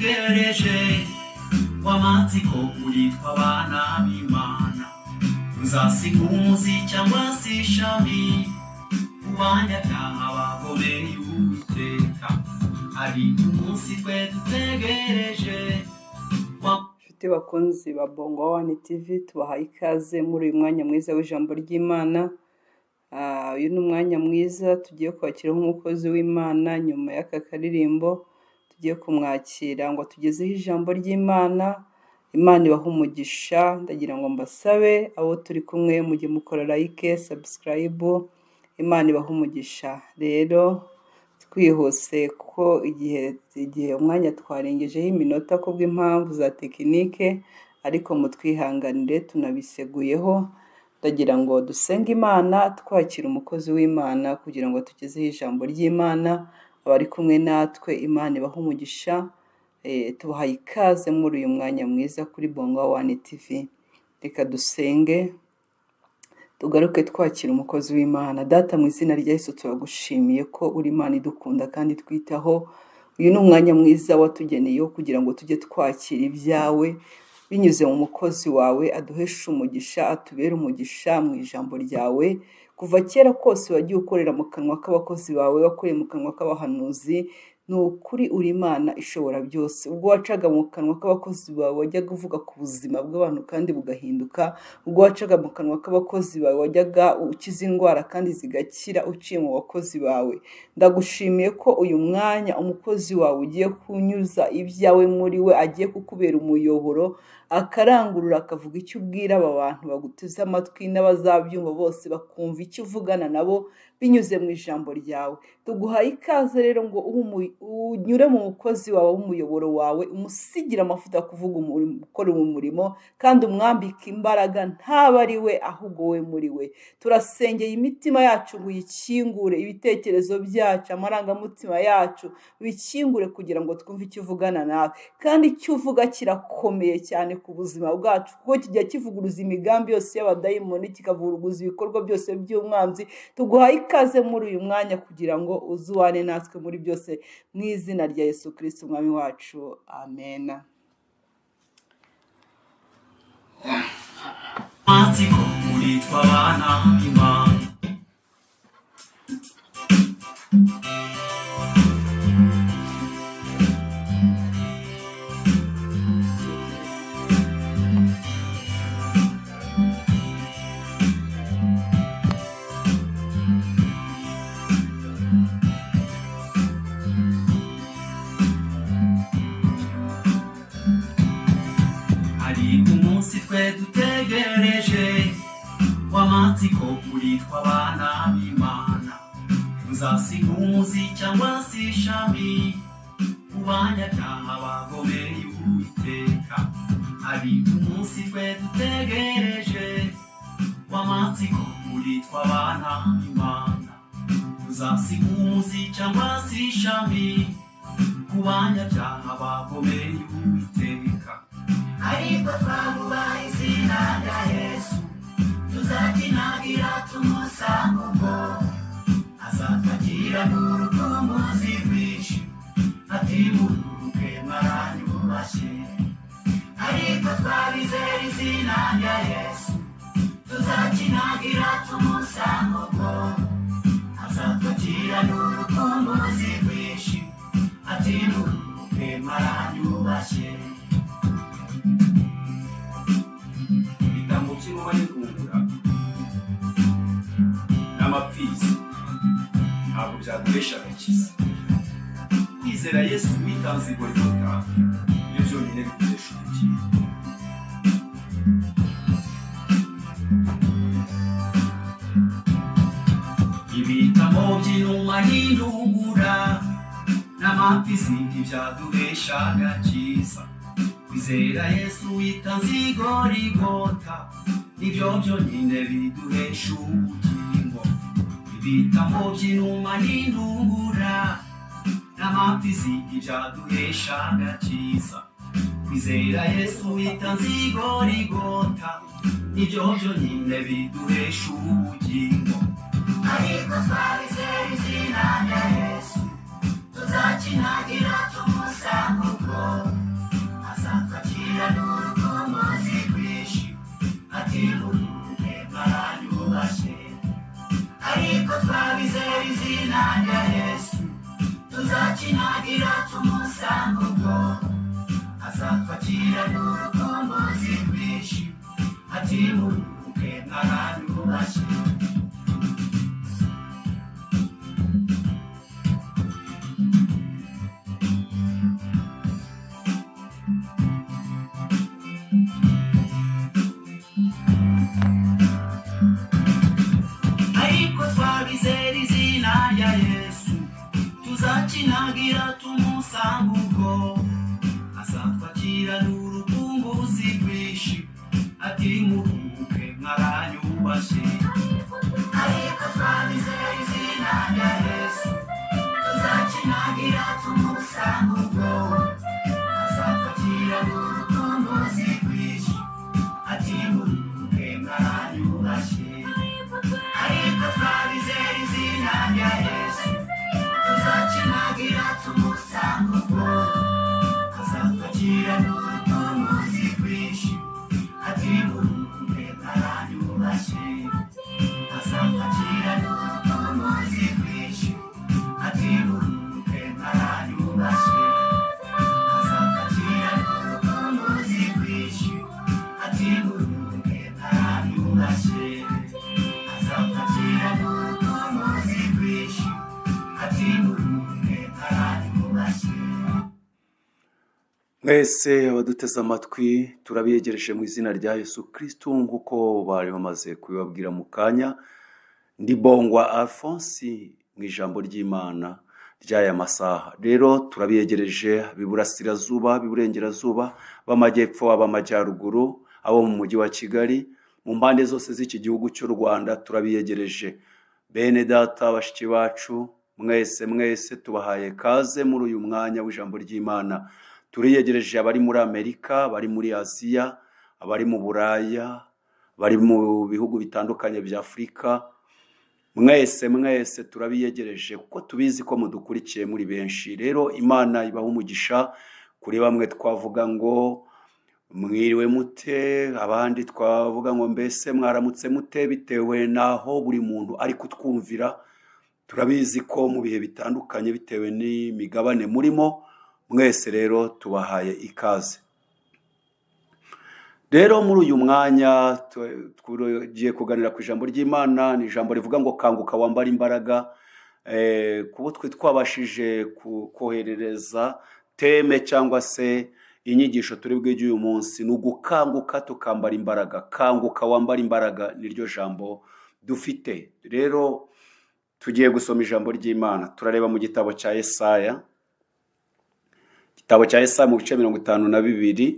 dutegereje w'amatsiko uritwa abana b'Imana uzasiga umuzi cyangwa se ishami kubanyabyaha bagomeye Uwiteka hari umunsi twe dutegereje. Nshuti bakunzi ba Bongo One TV tubahaye ikaze muri uyu mwanya mwiza w'ijambo ry'Imana. Uyu ni umwanya mwiza tugiye kwakiraho umukozi w'Imana nyuma y'aka karirimbo tugiye kumwakira ngo tugezeho ijambo ry'Imana. Imana ibaha umugisha. Ndagira ngo mbasabe abo turi kumwe mujye mukora like, subscribe. Imana ibaha umugisha. Rero twihuse ko igihe umwanya twarengejeho iminota kubw'impamvu za tekinike, ariko mutwihanganire tunabiseguyeho. Ndagira ngo dusenge Imana twakira umukozi w'Imana kugira ngo tugezeho ijambo ry'Imana. Abari kumwe natwe Imana ibaha umugisha. Tubahaye ikaze muri uyu mwanya mwiza kuri Bongo One TV. Reka dusenge tugaruke twakira umukozi w'Imana. Data, mu izina rya Yesu turagushimiye ko uri Imana idukunda kandi twitaho. Uyu ni umwanya mwiza watugeneyeho kugira ngo tujye twakira ibyawe binyuze mu mukozi wawe, aduheshe umugisha, atubere umugisha mu ijambo ryawe. Kuva kera kose wagiye ukorera mu kanwa k'abakozi bawe, wakoreye mu kanwa k'abahanuzi. Ni ukuri uri Imana ishobora byose. Ubwo wacaga mu kanwa k'abakozi bawe wajyaga uvuga ku buzima bw'abantu kandi bugahinduka. Ubwo wacaga mu kanwa k'abakozi bawe wajyaga ukiza indwara kandi zigakira uciye mu bakozi bawe. Ndagushimiye ko uyu mwanya umukozi wawe ugiye kunyuza ibyawe muri we, agiye kukubera umuyoboro, akarangurura akavuga icyo ubwira aba bantu baguteze amatwi, n'abazabyumva bose bakumva icyo uvugana nabo binyuze mu ijambo ryawe. Tuguhaye ikaze rero ngo unyure mu mukozi wawe w'umuyoboro wawe, umusigire amavuta kuvuga ukora umurimo, kandi umwambike imbaraga, ntaba ari we ahubwo we muri we. Turasengeye imitima yacu ngo uyikingure, ibitekerezo byacu, amarangamutima yacu bikingure kugira ngo twumve icyo uvugana nawe. Kandi icyo uvuga kirakomeye cyane ku buzima bwacu, kuko kijya kivuguruza imigambi yose y'abadayimoni, kikavuguruza ibikorwa byose by'umwanzi. Tuguhaye ikaze muri uyu mwanya kugira ngo uzuwane natwe muri byose, mu izina rya Yesu Kristo umwami wacu, amen. Matsiko uritwa abana b'Imana twe dutegereje w'amatsiko uritwa abana b'Imana uzasiga umuzi cyangwa se ishami kubanyabyaha bagomeye Uwiteka. Hari umunsi twe dutegereje w'amatsiko uritwa abana b'Imana uzasiga umuzi cyangwa se ishami kubanyabyaha bagomeye Uwiteka. Ariko twagubaha izina rya Yesu, tuzakinagira tumusanga ubwo azatwakira n'urukumbuzi rwinshi, ati muruke marani mubashye. Ariko twabizera izina rya Yesu, tuzakinagira tumusanga ubwo azatwakira n'urukumbuzi rwinshi, ati muruke marani mubashye. N'intungura n'amapfizi ntabwo byaduhesha agakiza. Kwizera Yesu witanze i Golgotha ibyo byonyine biguhesha ubugingo. Ibitamo by'inuma n'intungura n'amapfizi ntibyaduhesha agakiza. Kwizera Yesu witanze i Golgotha nibyo byonyine biduhesha ubugingo. Ibitamo by'inuma n'intungura n'amapfizi ntibyaduhesha agakiza. Kwizera Yesu witanze i Golgotha nibyo byonyine biduhesha ubugingo. Ariko twabizera izina rya Yesu, tuzakinagira tumusanga ubwo izina rya Yesu tuzakinagira tumusanga ubwo azatwakira n'urukumbuzi rwinshi ati muruhuke mw'abantu bashya. Tuzakinagira tumusanga ubwo azatwakira n'urukumbuzi rwinshi ati muruhuke mw'abanyubashye. Ariko twabizeye izina rya Yesu tuzakinagira tumusanga ubwo azatwakira n'urukumbuzi rwinshi ati muruhuke mw'abanyubashye. Ariko twabizeye izina rya Yesu tuzakinagira tumusanga ubwo azatwakira n'urukumbuzi rwinshi ati muruhuke mw'abanyubashye. Azatwakira n'urukumbuzi rwinshi ati muruhuke mw'abanyubashye. Azatwakira n'urukumbuzi rwinshi ati muruhuke mw'abanyubashye. Azatwakira n'urukumbuzi rwinshi ati muruhuke mw'abanyubashye. Mwese abaduteze amatwi turabiyegereje mu izina rya Yesu Kristo nk'uko bari bamaze kubibabwira mu kanya. Ndi Bongwa Alphonse mu ijambo ry'Imana ry'aya masaha. Rero turabiyegereje biburasirazuba, biburengerazuba, b'amajyepfo, ab'amajyaruguru, abo mu mujyi wa Kigali, mu mpande zose z'iki gihugu cy'u Rwanda turabiyegereje. Bene data bashiki bacu mwese tubahaye kaze muri uyu mwanya w'ijambo ry'Imana. Turiyegereje abari muri Amerika, abari muri Aziya, abari mu Buraya, bari mu bihugu bitandukanye bya Afurika. Mwese turabiyegereje kuko tubizi ko mudukurikiye muri benshi. Rero Imana ibaha umugisha. Kuri bamwe twavuga ngo mwiriwe mute, abandi twavuga ngo mbese mwaramutse mute, bitewe naho buri muntu ari kutwumvira. Turabizi ko mu bihe bitandukanye bitewe n'imigabane murimo. Mwese rero tubahaye ikaze. Rero muri uyu mwanya tugiye kuganira ku ijambo ry'Imana. Ni ijambo rivuga ngo kanguka wambara imbaraga. Kubo twe twabashije koherereza teme cyangwa se inyigisho turi bwige uyu munsi ni ugukanguka tukambara imbaraga. Kanguka wambara imbaraga niryo jambo dufite. Rero tugiye gusoma ijambo ry'Imana. Turareba mu gitabo cya Yesaya. Igitabo cya Yesaya mu bice 52.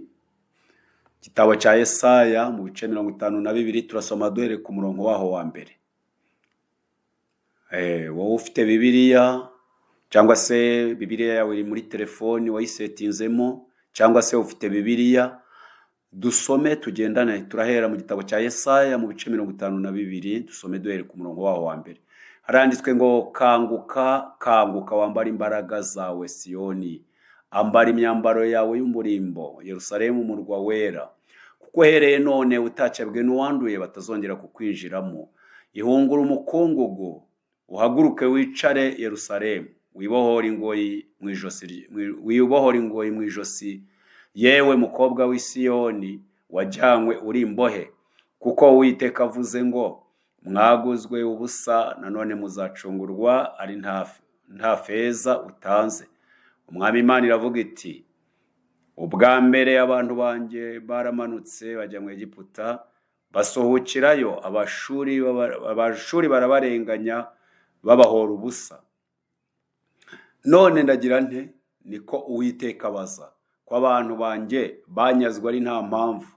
Igitabo cya Yesaya mu bice 52 turasoma duhere ku murongo waho wa mbere. Wowe ufite Bibiliya cyangwa se Bibiliya yawe iri muri telefoni wayisetinzemo cyangwa se ufite Bibiliya, dusome tugendane. Turahera mu gitabo cya Yesaya mu bice 52, dusome duhere ku murongo waho wa mbere. Haranditswe ngo kanguka wambara imbaraga zawe Siyoni, ambara imyambaro yawe y'umurimbo Yerusalemu umurwa wera, kuko hereye none utacebwe n'uwanduye batazongera kukwinjiramo. Ihungura umukungugu, uhaguruke wicare Yerusalemu, wibohora ingoyi mu ijosi, yewe mukobwa w'i Siyoni wajyanywe uri imbohe. Kuko Uwiteka avuze ngo mwaguzwe ubusa, nanone muzacungurwa ari nta feza utanze. Umwami Imana iravuga iti, ubwa mbere abantu banjye baramanutse bajya mu Egiputa, basohokerayo abashuri barabarenganya babahora ubusa. None ndagira nte, niko Uwiteka abaza, ko abantu banjye banyazwe ari nta mpamvu.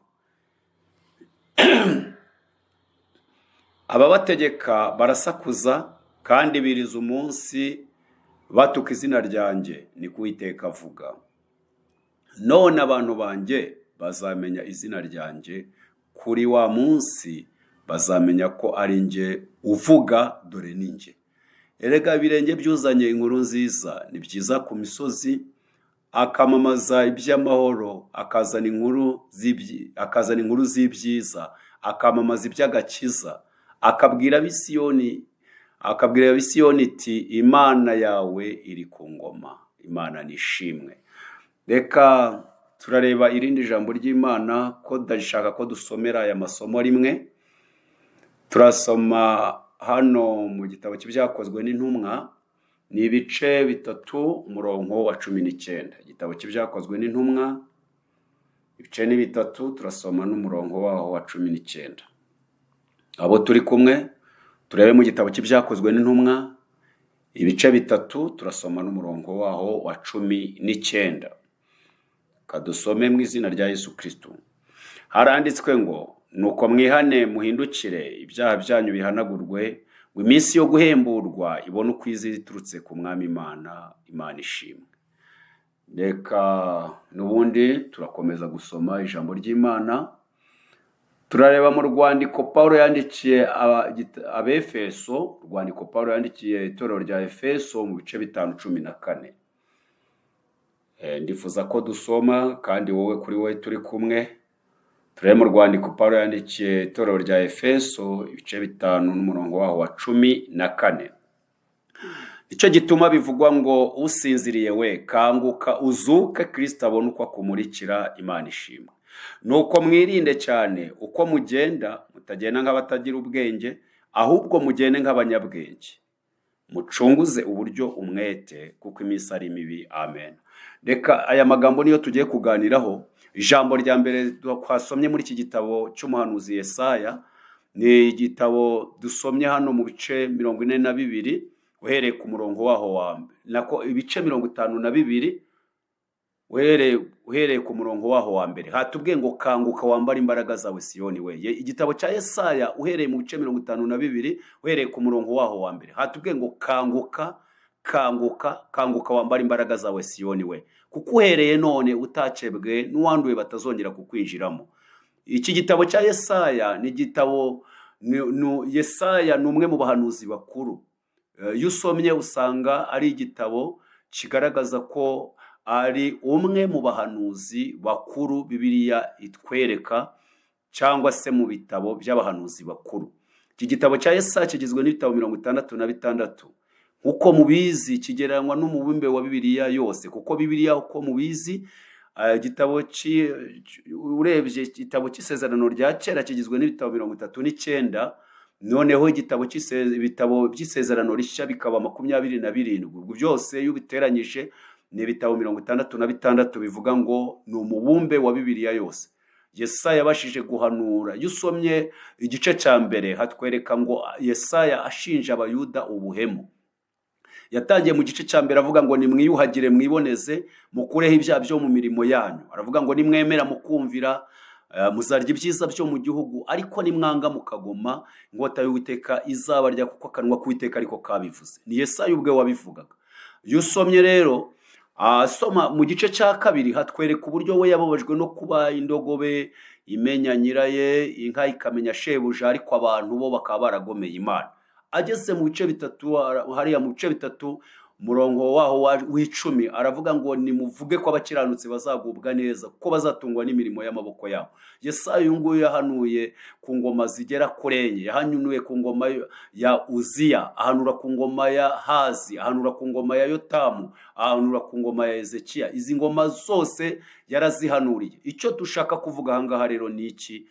Ababategeka barasakuza kandi biriza umunsi batuka izina ryanjye, niko Uwiteka avuga. None abantu banjye bazamenya izina ryanjye, kuri wa munsi bazamenya ko ari nge uvuga, dore ni nge. Erega ibirenge byuzanye inkuru nziza, ni byiza ku misozi, akamamaza iby'amahoro, akazana inkuru z'ibyiza, akamamaza iby'agakiza, akabwira ab'i Siyoni akabwira Abisiyoni iti Imana yawe iri ku ngoma, Imana nishimwe. Reka turareba irindi jambo ry'Imana ko ndashaka ko dusomera aya masomo rimwe. Turasoma hano mu gitabo cy'ibyakozwe n'intumwa, ni ibice 3 umurongo wa 19. Igitabo cy'ibyakozwe n'intumwa ibice ni 3, turasoma n'umurongo waho wa 19. Abo turi kumwe turebe mu gitabo cy'ibyakozwe n'intumwa ibice 3, turasoma n'umurongo waho wa 19. Kadusome mu izina rya Yesu Kristo. Haranditswe ngo nuko mwihane muhindukire ibyaha byanyu bihanagurwe, ngo iminsi yo guhemburwa ibone ukwiza iturutse ku mwami Imana, Imana ishimwe. Reka nubundi turakomeza gusoma ijambo ry'Imana. Turareba mu rwandiko Paulo yandikiye Abefeso, rwandiko Paulo yandikiye itorero rya Efeso mu bice 5:14. Ndifuza ko dusoma kandi wowe kuri wowe turi kumwe. Turareba mu rwandiko Paulo yandikiye itorero rya Efeso ibice 5 n'umurongo waho wa 14. Icyo gituma bivugwa ngo usinziriye we kanguka uzuke, Kristo abone uko akumurikira, Imana ishimwe. Nuko mwirinde cyane uko mugenda, mutagenda nk'abatagira ubwenge, ahubwo mugende nk'abanyabwenge, mucunguze uburyo umwete, kuko iminsi ari mibi. Amen. Reka aya magambo niyo tugiye kuganiraho. Ijambo rya mbere twasomye muri iki gitabo cy'umuhanuzi Yesaya, ni igitabo dusomye hano mu bice 42 uhereye ku murongo waho wa mbere, nako ibice 52 uhereye ku murongo waho wa mbere. Hatubwiye ngo kanguka wambara imbaraga zawe Siyoni we. Igitabo cya Yesaya uhereye mu bice 52 uhereye ku murongo waho wa mbere, hatubwiye ngo kanguka wambara imbaraga zawe Siyoni we, kuko uhereye none utacebwe n'uwanduye batazongera kukwinjiramo. Iki gitabo cya Yesaya ni igitabo Yesaya ni umwe mu bahanuzi bakuru. Iyo usomye usanga ari igitabo kigaragaza ko ari umwe mu bahanuzi bakuru Bibiliya itwereka, cyangwa se mu bitabo by'abahanuzi bakuru. Iki gitabo cya Yesaya kigizwe n'ibitabo 66. Uko mubizi kigereranywa n'umubumbe wa Bibiliya yose, kuko Bibiliya uko mubizi igitabo urebye igitabo cy'isezerano rya kera kigizwe n'ibitabo 39, noneho igitabo ibitabo by'isezerano rishya bikaba 27. Ubwo byose iyo biteranyije ni ibitabo 66 bivuga ngo ni umubumbe wa Bibiliya yose. Yesaya yabashije guhanura. Iyo usomye igice cya mbere hatwereka ngo Yesaya ashinja Abayuda ubuhemu. Yatangiye mu gice cya mbere avuga ngo nimwiyuhagire mwiboneze, mukureho ibyaha byo mu mirimo yanyu. Aravuga ngo nimwemera mukumvira, muzarya ibyiza byo mu gihugu, ariko nimwanga mukagoma, inkota y'Uwiteka izabarya, kuko akanwa k'Uwiteka ariko kabivuze. Ni Yesaya ubwe wabivugaga. Iyo usomye rero soma mu gice cya kabiri hatwereka uburyo we yababajwe no kuba indogobe imenya nyiraye, inka ikamenya shebuja, ariko abantu bo bakaba baragomeye Imana. Ageze mu bice 3, hariya mu bice 3 umurongo waho w'10 aravuga ngo nimuvuge ko abakiranutsi bazagubwa neza, kuko bazatungwa n'imirimo y'amaboko yabo. Yesaya uyu nguyu yahanuye ku ngoma zigera kuri enye. Yahanuye ku ngoma ya Uziya, ahanura ku ngoma ya Hazi, ahanura ku ngoma ya Yotamu, ahanura ku ngoma ya Ezekiya. Izi ngoma zose yarazihanuriye. Icyo dushaka kuvuga aha ngaha rero ni iki?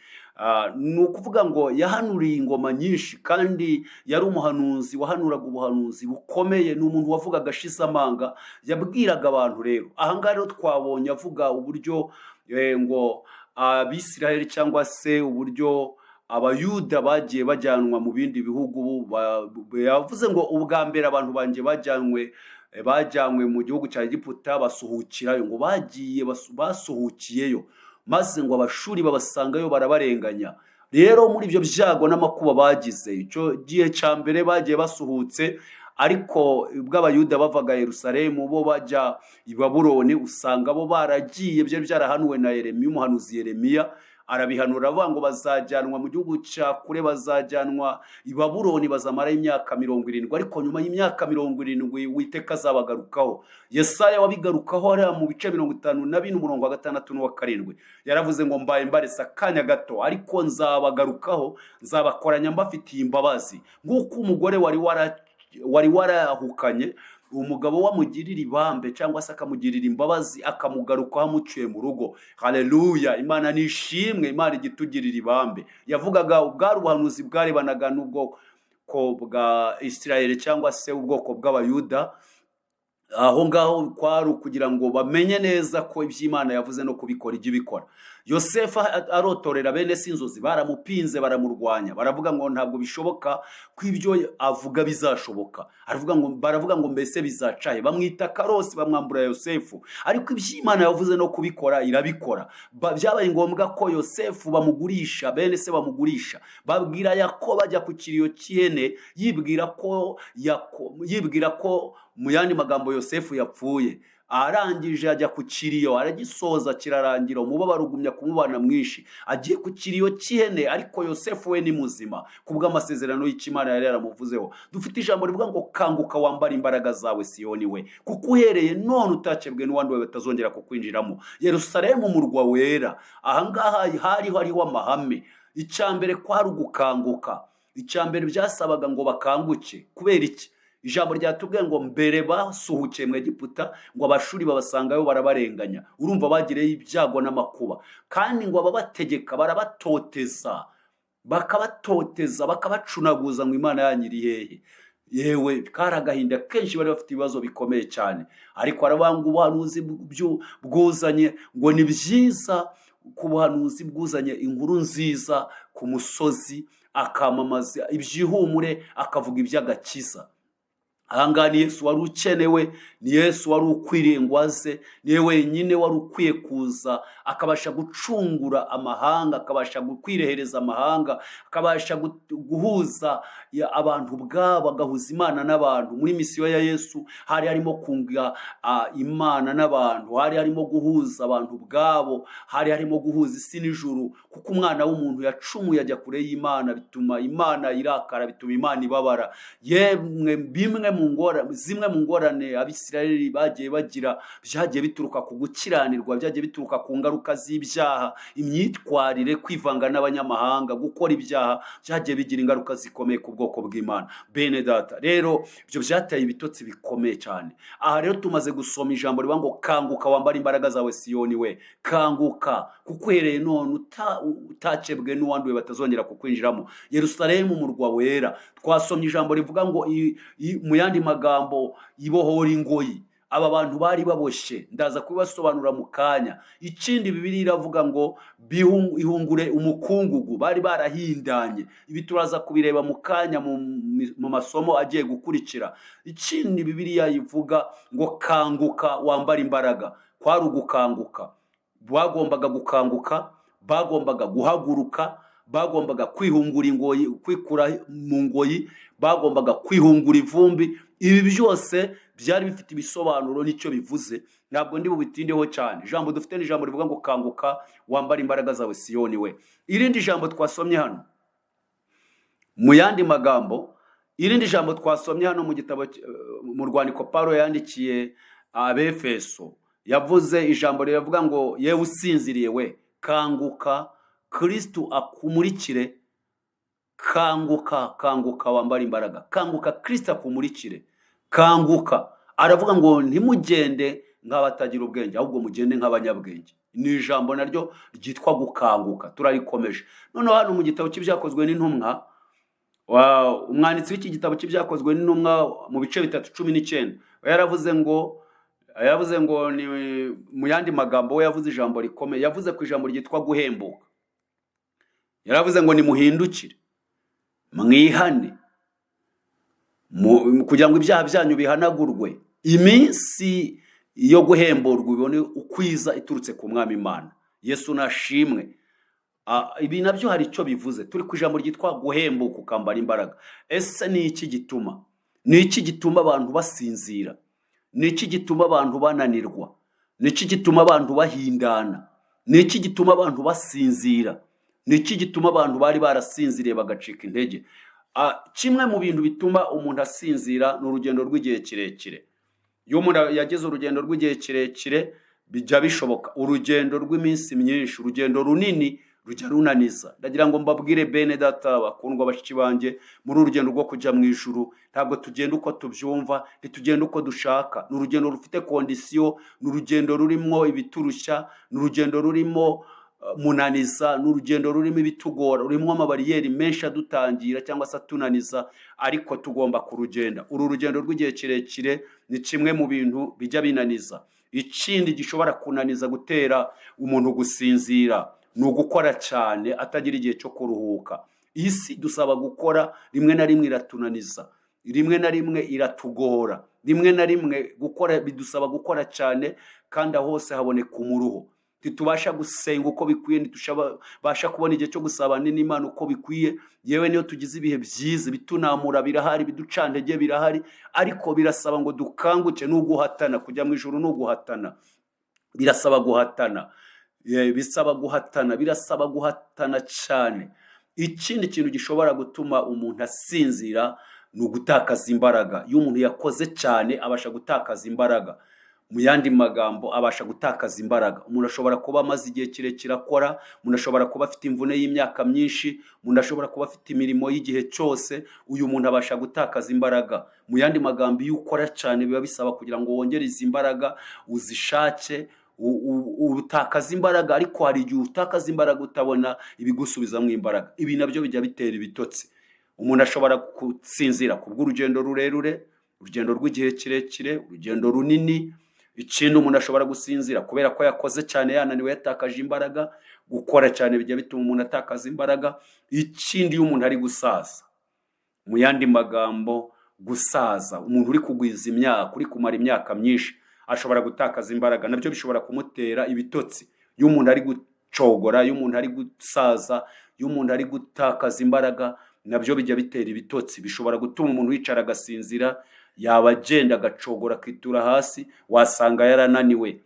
Ni ukuvuga ngo yahanuriye ingoma nyinshi, kandi yari umuhanuzi wahanuraga ubuhanuzi bukomeye. Ni umuntu wavugaga ashize amanga, yabwiraga abantu. Rero aha ngaha rero twabonye avuga uburyo ngo Abisiraheli cyangwa se uburyo Abayuda bagiye bajyanwa mu bindi bihugu. Yavuze ngo ubwa mbere abantu banjye bajyanywe mu gihugu cya Egiputa basuhukirayo, ngo bagiye basuhukiyeyo, maze ngo abashuri babasangayo barabarenganya. Rero muri ibyo byago n'amakuba bagize, icyo gihe cya mbere bagiye basuhutse, ariko bw'Abayuda bavaga Yerusalemu bo bajya i Babuloni, usanga bo baragiye byari byarahanuwe na Yeremiya, umuhanuzi Yeremiya. arabihanura avuga ngo bazajyanwa mu gihugu cya kure, bazajyanwa i Babuloni, bazamara imyaka 70, ariko nyuma y'imyaka 70 Uwiteka azabagarukaho. Yesaya wabigarukaho ari mu bice 54 umurongo wa 6 n'uwa 7, yaravuze ngo mbaye mbaresa akanya gato, ariko nzabagarukaho, nzabakoranya mbafitiye imbabazi, nk'uko umugore wari warahukanye umugabo wamugirira ibambe cyangwa se akamugirira imbabazi, akamugarukaho amuciye mu rugo. Haleluya! Imana nishimwe, Imana igitugirira ibambe. Yavugaga ubwari ubuhanuzi bwarebanaga n'ubwoko bwa Isirayeli cyangwa se ubwoko bw'Abayuda. Aho ngaho kwari kugira ngo bamenye neza ko iby'Imana yavuze no kubikora ijya ibikora. Yosefu arotorera bene sinzozi, baramupinze, baramurwanya, baravuga ngo ntabwo bishoboka ko ibyo avuga bizashoboka. Baravuga ngo mbese bizacahe, bamwita karosi, bamwambura Yosefu, ariko iby'Imana yavuze no kubikora irabikora. Byabaye ngombwa ko Yosefu bamugurisha, bene se bamugurisha, babwira Yakobo ajya ku kiriyo cy'ihene, yibwira ko mu yandi magambo Yosefu yapfuye. Arangije ajya ku kiriyo, aragisoza kirarangira, umubabaro ugumya kumubana mwinshi. Agiye ku kiriyo cy'ihene, ariko Yosefu we ni muzima kubw'amasezerano y'Imana yari yaramuvuzeho. Dufite ijambo rivuga ngo kanguka wambara imbaraga zawe Siyoni we, kuko uhereye none utakebwe n'uwandi we batazongera kukwinjiramo. Yerusalemu umurwa wera. Ahangaha hariho amahame. Icyambere kwari ugukanguka. Icyambere byasabaga ngo bakanguke. Kubera iki? Ijambo ryatubwiye ngo mbere basuhukiye mu Egiputa, ngo abashuri babasangayo barabarenganya. Urumva bagireyo ibyago n'amakuba, kandi ngo ababategeka barabatoteza, bakabacunaguza ngo Imana yanyu iri hehe. Yewe kari agahinda kenshi, bari bafite ibibazo bikomeye cyane. Ariko arabanga ubuhanuzi bwuzanye ngo ni byiza, ku buhanuzi bwuzanye inkuru nziza ku musozi, akamamaza ibyihumure, akavuga iby'agakiza. Ahangaha ni Yesu wari ukenewe, ni Yesu wari ukwiriye ngo aze, niwe wenyine wari ukwiye kuza akabasha gucungura amahanga, akabasha kwirehereza amahanga, akabasha guhuza abantu ubwabo, agahuza Imana n'abantu. Muri misiyo ya Yesu hari harimo kunga Imana n'abantu, hari harimo guhuza abantu ubwabo, hari harimo guhuza isi n'ijuru, kuko umwana w'umuntu yacumuye ajya kure y'Imana, bituma Imana irakara, bituma Imana ibabara. Yemwe zimwe mu ngorane Abisirayeli bagiye bagira, byagiye bituruka ku gukiranirwa, byagiye bituruka ku ngaruka z'ibyaha, imyitwarire, kwivanga n'abanyamahanga, gukora ibyaha, byagiye bigira ingaruka zikomeye ku bwoko bw'Imana. Bene data, rero ibyo byateye ibitotsi bikomeye cyane. Aha rero tumaze gusoma ijambo rivuga ngo kanguka wambara imbaraga zawe Siyoni we, kanguka, kuko uhereye none utakebwe n'uwanduwe batazongera kukwinjiramo. Yerusalemu umurwa wera. Twasomye ijambo rivuga ngo mu yandi magambo ibohora ingoyi. Aba bantu bari baboshye, ndaza kubibasobanura mu kanya. Ikindi Bibiliya iravuga ngo ihungure umukungugu, bari barahindanye. Ibi turaza kubireba mu kanya mu masomo agiye gukurikira. Ikindi Bibiliya ivuga ngo kanguka wambara imbaraga, kwari ugukanguka. Bagombaga gukanguka, bagombaga guhaguruka, bagombaga kwihungura ingoyi, kwikura mu ngoyi, bagombaga kwihungura ivumbi. Ibi byose byari bifite ibisobanuro n'icyo bivuze, ntabwo ndi bubitindeho cyane. Ijambo dufite ni ijambo rivuga ngo kanguka wambara imbaraga zawe Siyoni we. Irindi jambo twasomye hano mu yandi magambo, irindi jambo twasomye hano mu gitabo mu rwandiko Paulo yandikiye Abefeso, yavuze ijambo riravuga ngo yewe usinziriye we, kanguka Kristo akumurikire. Kanguka wambara imbaraga, kanguka Kristo akumurikire. Kanguka, aravuga ngo ntimugende nk'abatagira ubwenge, ahubwo mugende nk'abanyabwenge. Ni ijambo naryo ryitwa gukanguka, turarikomeje. Noneho hano mu gitabo cy'ibyakozwe n'intumwa, umwanditsi w'iki gitabo cy'ibyakozwe n'intumwa mu bice 3:19 yaravuze ngo ni mu yandi magambo, we yavuze ijambo rikomeye, yavuze ku ijambo ryitwa guhembuka. Yaravuze ngo nimuhindukire, mwihane, kugira ngo ibyaha byanyu bihanagurwe, iminsi yo guhemburwa ibone ukwiza iturutse ku Mwami Imana. Yesu nashimwe. Ibi nabyo hari icyo bivuze. Turi ku ijambo ryitwa guhembuka ukambara imbaraga. Ese ni iki gituma? Ni iki gituma abantu basinzira? Ni iki gituma abantu bananirwa? Ni iki gituma abantu bahindana? ni iki gituma abantu basinzira? Ni iki gituma abantu bari barasinziriye bagacika intege? Kimwe mu bintu bituma umuntu asinzira ni urugendo rw'igihe kirekire. Iyo umuntu yagize urugendo rw'igihe kirekire bijya bishoboka. Urugendo rw'iminsi myinshi, urugendo runini rujya runaniza. Ndagira ngo mbabwire bene data bakundwa bashiki banjye, muri urugendo rwo kujya mu ijuru ntabwo tugenda uko tubyumva, ntitugenda uko dushaka. Ni urugendo rufite kondisiyo, ni urugendo rurimo ibiturushya, ni urugendo rurimo munaniza, ni urugendo rurimo ibitugora, rurimo amabariyeri menshi adutangira cyangwa se atunaniza, ariko tugomba kurugenda. Uru rugendo rw'igihe kirekire ni kimwe mu bintu bijya binaniza. Ikindi gishobora kunaniza gutera umuntu gusinzira ni ugukora cyane atagira igihe cyo kuruhuka. Isi dusaba gukora, rimwe na rimwe iratunaniza, rimwe na rimwe iratugora, rimwe na rimwe gukora bidusaba gukora cyane, kandi aho hose haboneka umuruho. Ntitubasha gusenga uko bikwiye, ntitubasha kubona igihe cyo gusabana n'Imana uko bikwiye. Yewe niyo tugize ibihe byiza bitunamura birahari, biducantege birahari, ariko birasaba ngo dukanguke. N'uguhatana kujya mu ijuru, n'uguhatana birasaba guhatana, birasaba guhatana cyane. Ikindi kintu gishobora gutuma umuntu asinzira ni ugutakaza imbaraga. Iyo umuntu yakoze cyane abasha gutakaza imbaraga. Mu yandi magambo, abasha gutakaza imbaraga. Umuntu ashobora kuba amaze igihe kirekire akora, umuntu ashobora kuba afite imvune y'imyaka myinshi, umuntu ashobora kuba afite imirimo y'igihe cyose. Uyu muntu abasha gutakaza imbaraga. Mu yandi magambo, iyo ukora cyane biba bisaba kugira ngo wongere izi imbaraga uzishake, utakaza imbaraga. Ariko hari igihe utakaza imbaraga utabona ibigusubizamo imbaraga. Ibi nabyo bijya bitera ibitotsi. Umuntu ashobora gusinzira kubw'urugendo rurerure, urugendo rw'igihe kirekire, urugendo runini. Ikindi, umuntu ashobora gusinzira kubera ko yakoze cyane, yananiwe, yatakaje imbaraga. Gukora cyane bijya bituma umuntu atakaza imbaraga. Ikindi, iyo umuntu ari gusaza, mu yandi magambo gusaza, umuntu uri kugwiza imyaka, uri kumara imyaka myinshi, ashobora gutakaza imbaraga. Nabyo bishobora kumutera ibitotsi. Iyo umuntu ari gucogora, iyo umuntu ari gusaza, iyo umuntu ari gutakaza imbaraga, nabyo bijya bitera ibitotsi. Bishobora gutuma umuntu yicara agasinzira, yaba agenda agacogora akitura hasi, wasanga yarananiwe.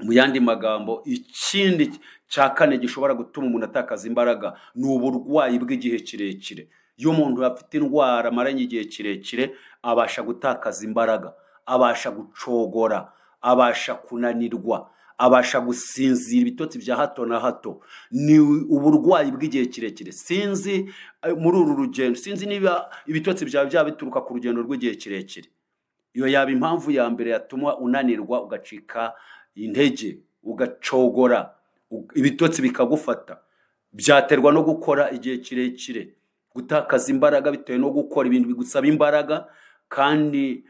Mu yandi magambo, ikindi cya kane gishobora gutuma umuntu atakaza imbaraga ni uburwayi bw'igihe kirekire. Iyo umuntu afite indwara amaranye igihe kirekire, abasha gutakaza imbaraga, abasha gucogora, abasha kunanirwa, abasha gusinzira ibitotsi bya hato na hato. Ni uburwayi bw'igihe kirekire. Sinzi muri uru rugendo, sinzi niba ibitotsi byawe byaba bituruka ku rugendo rw'igihe kirekire. Iyo yaba impamvu ya mbere yatuma unanirwa, ugacika intege, ugacogora, ibitotsi bikagufata. Byaterwa no gukora igihe kirekire, gutakaza imbaraga bitewe no gukora ibintu bigusaba imbaraga, kandi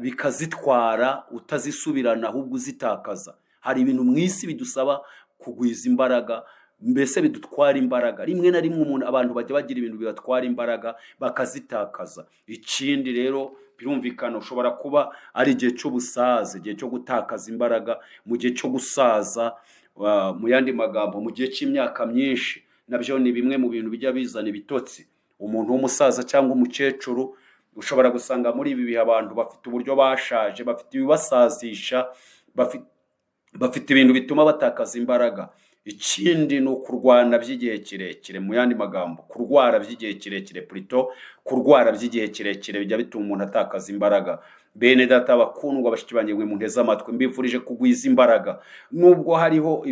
bikazitwara utazisubirana, ahubwo uzitakaza. Hari ibintu mu isi bidusaba kugwiza imbaraga, mbese bidutwara imbaraga. Rimwe na rimwe abantu bajya bagira ibintu bibatwara imbaraga bakazitakaza. Ikindi rero, birumvikana ushobora kuba ari igihe cy'ubusaza, igihe cyo gutakaza imbaraga, mu gihe cyo gusaza, mu yandi magambo mu gihe cy'imyaka myinshi. Nabyo ni bimwe mu bintu bijya bizana ibitotsi. Umuntu w'umusaza cyangwa umukecuru, ushobora gusanga muri ibi bihe abantu bafite uburyo bashaje, bafite ibibasazisha, bafite ibintu bituma batakaza imbaraga. Ikindi ni ukurwana by'igihe kirekire. Mu yandi magambo, kurwara by'igihe kirekire, plutôt kurwara by'igihe kirekire bijya bituma umuntu atakaza imbaraga. Bene data bakundwa bashiki banjye, mwe munteze amatwi, mbifurije kugwiza imbaraga. Nubwo hariho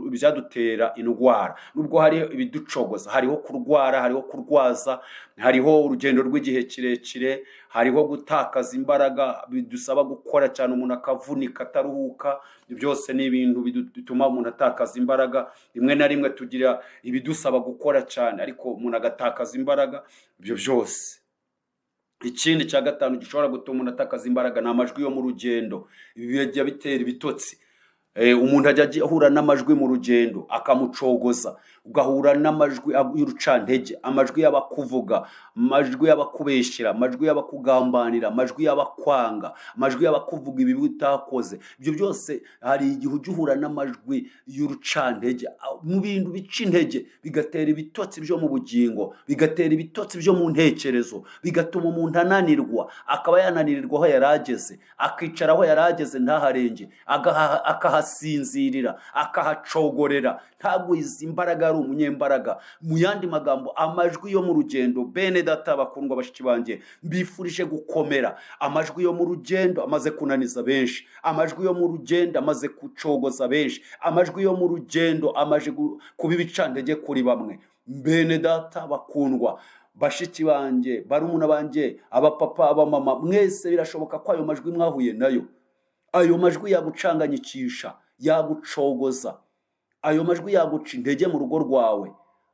ibyadutera indwara, nubwo hariho ibiducogoza, hariho kurwara, hariho kurwaza, hariho urugendo rw'igihe kirekire, hariho gutakaza imbaraga bidusaba gukora cyane, umuntu akavunika ataruhuka. Byose ni ibintu bituma umuntu atakaza imbaraga. Rimwe na rimwe tugira ibidusaba gukora cyane, ariko umuntu agatakaza imbaraga. Ibyo byose. Ikindi cya gatanu gishobora gutuma umuntu atakaza imbaraga ni amajwi yo mu rugendo. Ibi bijya bitera ibitotsi. Umuntu ajya ahura n'amajwi mu rugendo akamucogoza, ugahura n'amajwi y'urucantege, amajwi y'abakuvuga, amajwi y'abakubeshyira, amajwi y'abakugambanira, amajwi y'abakwanga, amajwi y'abakuvuga ibibi utakoze. Ibyo byose hari igihe ujya uhura n'amajwi y'urucantege mu bintu bica intege, bigatera ibitotsi byo mu bugingo, bigatera ibitotsi byo mu ntekerezo, bigatuma umuntu ananirwa, akaba yananirirwa aho yarageze, akicara aho yarageze ntaharenge, akahasiga akahasinzirira, akahacogorera. Ntabwo izi mbaraga ari umunyembaraga. Mu yandi magambo, amajwi yo mu rugendo, bene data bakundwa bashiki banjye, mbifurije gukomera. Amajwi yo mu rugendo amaze kunaniza benshi, amajwi yo mu rugendo amaze kucogoza benshi, amajwi yo mu rugendo amaje kuba ibicantege kuri bamwe. Bene data bakundwa bashiki banjye, barumuna banjye, abapapa, abamama, mwese birashoboka ko ayo majwi mwahuye nayo. Ayo majwi yagucanganyikisha, yagucogoza. Ayo majwi yaguca intege mu rugo rwawe.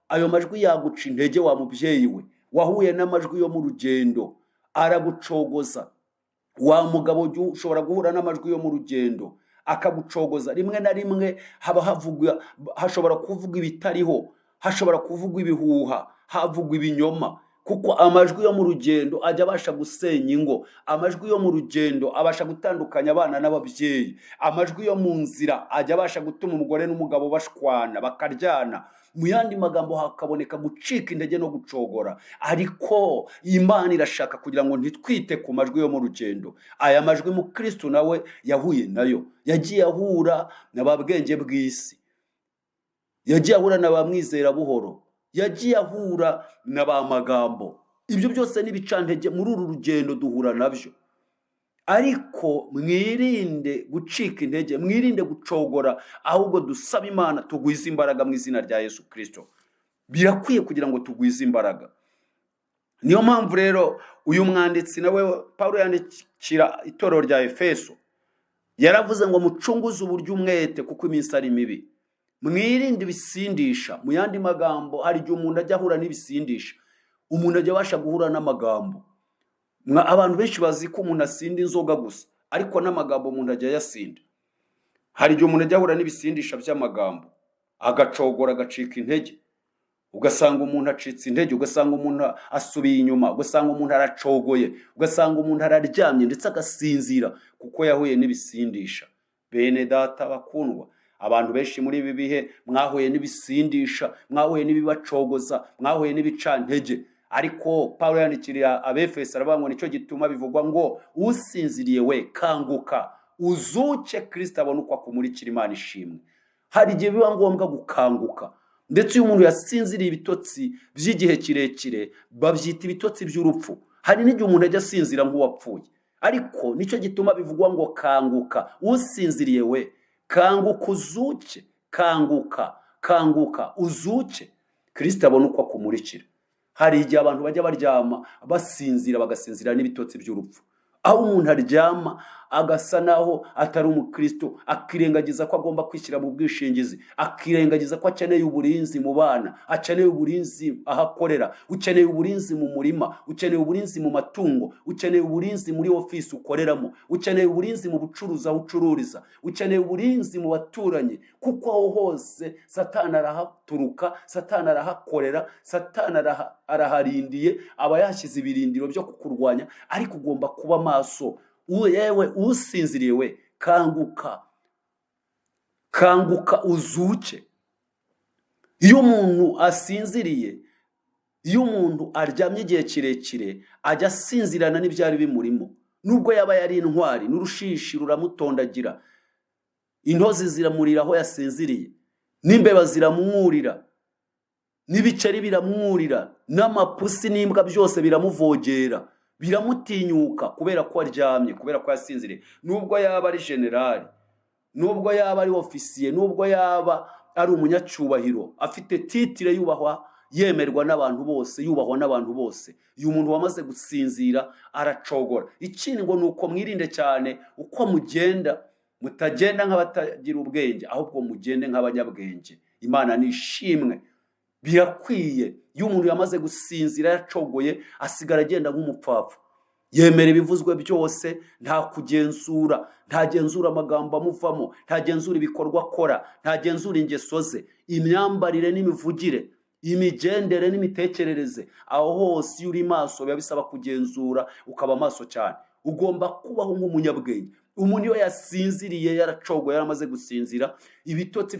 Ayo majwi yaguca intege wa mubyeyi we. Wahuye n'amajwi yo mu rugendo, aragucogoza. Wa mugabo ushobora guhura n'amajwi yo mu rugendo akagucogoza. Rimwe na rimwe hashobora kuvuga ibitariho, hashobora kuvugwa ibihuha, havugwa ibinyoma, kuko amajwi yo mu rugendo ajya abasha gusenya ingo. Amajwi yo mu rugendo abasha gutandukanya abana n'ababyeyi. Amajwi yo mu nzira ajya abasha gutuma umugore n'umugabo bashwana, bakaryana. Mu yandi magambo hakaboneka gucika intege no gucogora. Ariko Imana irashaka kugira ngo ntitwite ku majwi yo mu rugendo. Aya majwi mu Kristo nawe yahuye nayo. Yagiye ahura n'ababwenge bw'isi, yagiye ahura na ba mwizera buhoro, yagiye ahura na ba magambo. Ibyo byose n'ibicantege muri uru rugendo duhura nabyo. Ariko mwirinde gucika intege, mwirinde gucogora, ahubwo dusaba Imana tugwize imbaraga mu izina rya Yesu Kristo. Birakwiye kugira ngo tugwize imbaraga. Niyo mpamvu rero uyu mwanditsi nawe Paulo yandikira itorero rya Efeso, yaravuze ngo mucunguze uburyo umwete kuko iminsi ari mibi. Mwirinde ibisindisha. Mu yandi magambo, hari igihe umuntu ajya ahura n'ibisindisha, umuntu ajya abasha guhura n'amagambo. Abantu benshi bazi ko umuntu asinda inzoga gusa, ariko n'amagambo umuntu ajya yasinda. Hari igihe umuntu ajya ahura n'ibisindisha by'amagambo, agacogora, agacika intege. Ugasanga umuntu acitse intege, ugasanga umuntu asubiye inyuma, ugasanga umuntu aracogoye, ugasanga umuntu araryamye ndetse agasinzira kuko yahuye n'ibisindisha. Bene data bakundwa, abantu benshi muri ibi bihe mwahuye n'ibisindisha, mwahuye n'ibibacogoza, mwahuye n'ibicantege. Ariko Paulo yandikira Abefeso aravuga ngo nicyo gituma bivugwa ngo usinziriye we kanguka, uzuke, Kristo abone uko akumurikira. Imana ishimwe. Hari igihe biba ngombwa gukanguka. Ndetse iyo umuntu yasinziriye ibitotsi by'igihe kirekire babyita ibitotsi by'urupfu. Hari n'igihe umuntu ajya asinzira nk'uwapfuye. Ariko nicyo gituma bivugwa ngo kanguka, usinziriye we kanguka, uzuke. Kanguka, kanguka, uzuke, Kristo abone uko akumurikira. Hari igihe abantu bajya baryama basinzira, bagasinzira n'ibitotsi by'urupfu. Aho umuntu aryama agasa naho atari umukristo, akirengagiza ko agomba kwishyira mu bwishingizi, akirengagiza ko akeneye uburinzi mu bana, akeneye uburinzi aho akorera, ukeneye uburinzi mu murima, ukeneye uburinzi mu matungo, ukeneye uburinzi muri ofisi ukoreramo, ukeneye uburinzi mu bucuruzi aho ucururiza, ukeneye uburinzi mu baturanyi, kuko aho hose Satani arahaturuka, Satani arahakorera, Satani araharindiye, aba yashyize ibirindiro byo kukurwanya. Ariko ugomba kuba maso. Yewe usinziriye we kanguka, kanguka, uzuke. Iyo umuntu asinziriye, iyo umuntu aryamye igihe kirekire, ajya asinzirana n'ibyari bimurimo. Nubwo yaba yari intwari, n'urushishi ruramutondagira, intozi ziramurira aho yasinziriye, n'imbeba ziramwurira, n'ibiceri biramwurira, n'amapusi n'imbwa byose biramuvogera, biramutinyuka kubera ko aryamye, kubera ko yasinziriye. Nubwo yaba ari generali, nubwo yaba ari ofisiye, nubwo yaba ari umunyacyubahiro, afite titire, yubahwa, yemerwa n'abantu bose, yubahwa n'abantu bose, uyu muntu wamaze gusinzira aracogora. Ikindi ngo nuko mwirinde cyane uko mugenda, mutagenda nk'abatagira ubwenge, ahubwo mugende nk'abanyabwenge. Imana nishimwe. Birakwiye iyo umuntu yamaze gusinzira yacogoye, asigara agenda nk'umupfapfa, yemera ibivuzwe byose, nta kugenzura, ntagenzura amagambo amuvamo, ntagenzura ibikorwa akora, ntagenzura ingeso ze, imyambarire n'imivugire, imigendere n'imitekerereze. Aho hose iyo uri maso biba bisaba kugenzura, ukaba maso cyane. Ugomba kubaho nk'umunyabwenge. Umuntu iyo yasinziriye, yaracogoye, yaramaze gusinzira, ibitotsi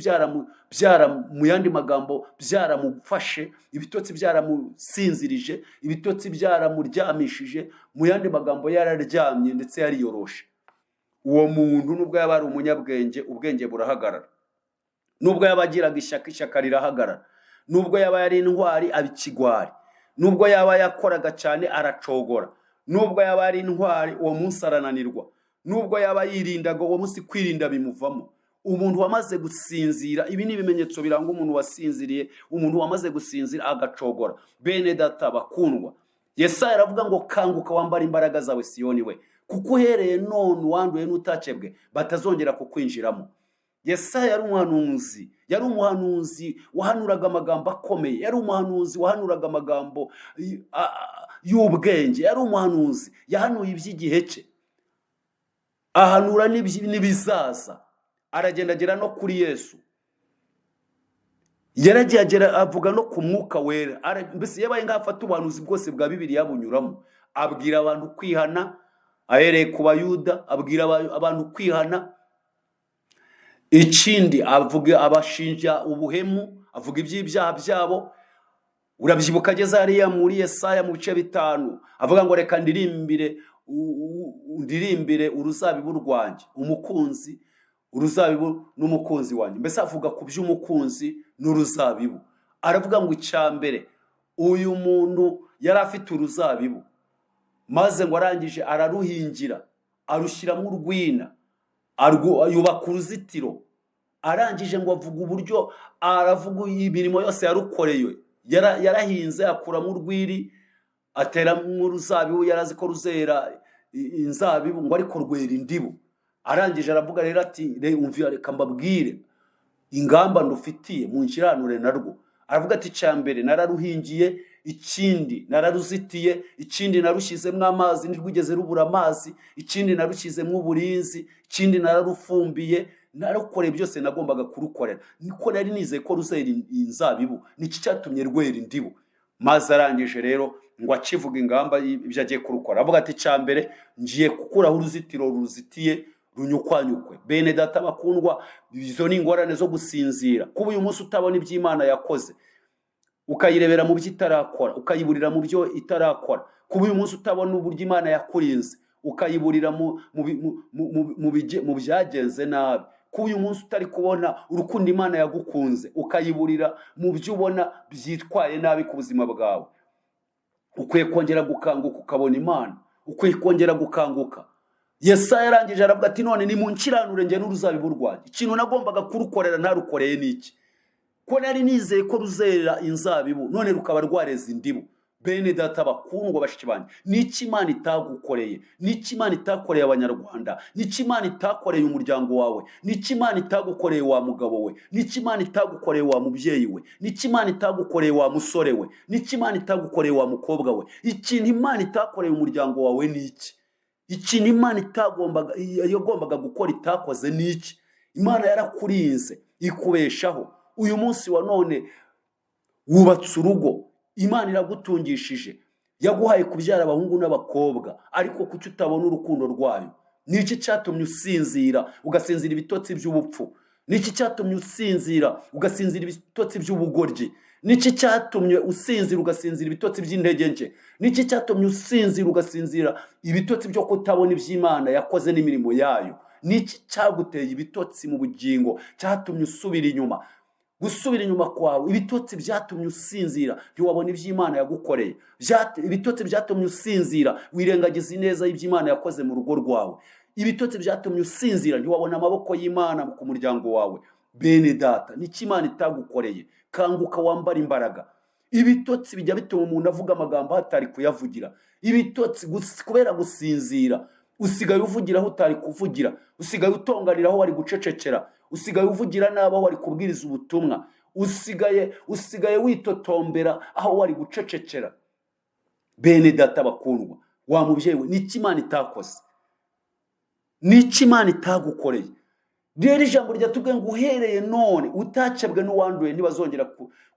mu yandi magambo byaramufashe, ibitotsi byaramusinzirije, ibitotsi byaramuryamishije, mu yandi magambo yararyamye ndetse yariyoroshe. uwo muntu nubwo yaba ari umunyabwenge, ubwenge burahagarara. Nubwo yaba agiraga ishyaka, ishyaka rirahagarara. Nubwo yaba yari intwari, aba ikigwari. Nubwo yaba yakoraga cyane, aracogora. Nubwo yaba ari intwari, uwo munsi arananirwa. Nubwo yaba yirindaga, uwo munsi kwirinda bimuvamo. Umuntu wamaze gusinzira, ibi ni ibimenyetso biranga umuntu wasinziriye. Umuntu wamaze gusinzira agacogora. Bene data bakundwa, Yesaya aravuga ngo kanguka wambara imbaraga zawe Siyoni we, kuko uhereye none uwanduye n'utacebwe batazongera kukwinjiramo. Yesaya yari umuhanuzi wahanuraga amagambo akomeye, yari umuhanuzi wahanuraga amagambo y'ubwenge, yari umuhanuzi yahanuye iby'igihe cye, ahanura n'ibizaza. Aragenda agera no kuri Yesu, yaragiye agera avuga no ku mwuka wera. Mbese yabaye nk'afata ubuhanuzi bwose bwa Bibiliya bunyuramo, abwira abantu kwihana, ahereye ku Bayuda, abwira abantu kwihana. Ikindi avuga abashinja ubuhemu, avuga iby'ibyaha byabo. Urabyibuka ageze hariya muri Yesaya mu bice 5, avuga ngo reka ndirimbire uruzabibu rwanjye, umukunzi, uruzabibu n'umukunzi wanjye. Mbese avuga ku by'umukunzi n'uruzabibu. Aravuga ngo icyambere, uyu muntu yari afite uruzabibu, maze ngo arangije araruhingira, arushyiramo urwina, yubaka uruzitiro. Arangije ngo avuga uburyo, aravuga imirimo yose yarukoreye. Yarahinze, akuramo urwiri, ateramo uruzabibu, yarazi ko ruzera inzabibu, ngo ariko rwera indibu. Arangije aravuga rero ati reka mbabwire ingamba ndufitiye, munkiranure narwo. Aravuga ati cyambere nararuhingiye, ikindi nararuzitiye, ikindi narushyizemo amazi ntirwigeze rubura amazi, ikindi narushyizemo uburinzi, ikindi nararufumbiye, narukoreye byose nagombaga kurukorera. Niko nari nizeye ko ruzera inzabibu, niki cyatumye rwera indibu. Maze arangije rero ngo akivuga ingamba ibyo agiye kurukora, avuga ati cyambere ngiye gukuraho uruzitiro ruzitiye runyukwanyukwe. Bene data bakundwa, izo ni ingorane zo gusinzira. Kuba uyu munsi utabona iby'Imana yakoze, ukayirebera mu byo itarakora, ukayiburira mu byo itarakora. Kuba uyu munsi utabona uburyo Imana yakurinze, ukayiburira mu byagenze nabi. Kuba uyu munsi utari kubona urukundo Imana yagukunze, ukayiburira mu byo ubona byitwaye nabi ku buzima bwawe. Ukwiye kongera gukanguka ukabona Imana, ukwiye kongera gukanguka. Yesaya yarangije aravuga ati none nimunkiranure njye n'uruzabibu rwanjye. Ikintu nagombaga kurukorera ntarukoreye niki? Ko nari nizeye ko ruzera inzabibu, none rukaba rwareze indibu. Bene data bakundwa bashiki banjye, niki Imana itagukoreye? Niki Imana itakoreye abanyarwanda? Niki Imana itakoreye umuryango wawe? Niki Imana itagukoreye wa mugabo we? Niki Imana itagukoreye wa mubyeyi we? Niki Imana itagukoreye wa musore we? Niki Imana itagukoreye wa mukobwa we? Ikintu Imana itakoreye umuryango wawe niki? Ikintu Imana yagombaga gukora itakoze niki? Imana yarakurinze, ikubeshaho. Uyu munsi wa none wubatse urugo, Imana iragutungishije, yaguhaye kubyara abahungu n'abakobwa, ariko kuki utabona urukundo rwayo? Niki cyatumye usinzira ugasinzira ibitotsi by'ubupfu? Niki cyatumye usinzira ugasinzira ibitotsi by'ubugoryi? Niki cyatumye usinzira ugasinzira ibitotsi by'intege nke? Niki cyatumye usinzira ugasinzira ibitotsi byo kutabona iby'Imana yakoze n'imirimo yayo? Niki cyaguteye ibitotsi mu bugingo cyatumye usubira inyuma? Gusubira inyuma kwawe, ibitotsi byatumye usinzira ntiwabona iby'Imana yagukoreye. Ibitotsi byatumye usinzira wirengagiza ineza y'iby'Imana yakoze mu rugo rwawe. Ibitotsi byatumye usinzira ntiwabona amaboko y'Imana ku muryango wawe. Bene data, niki Imana itagukoreye? Kanguka wambara imbaraga. Ibitotsi bijya bituma umuntu avuga amagambo hatari kuyavugira. Ibitotsi kubera gusinzira, usigaye uvugira aho utari kuvugira, usigaye utonganira aho wari gucecekera, usigaye uvugira nabi aho wari kubwiriza ubutumwa, usigaye witotombera aho wari gucecekera. Bene data bakundwa, wa mubyeyi we, niki Imana itakoze? Niki Imana itagukoreye? Rero ijambo ryatubwiye ngo uhereye none utacebwe n'uwanduye ntibazongera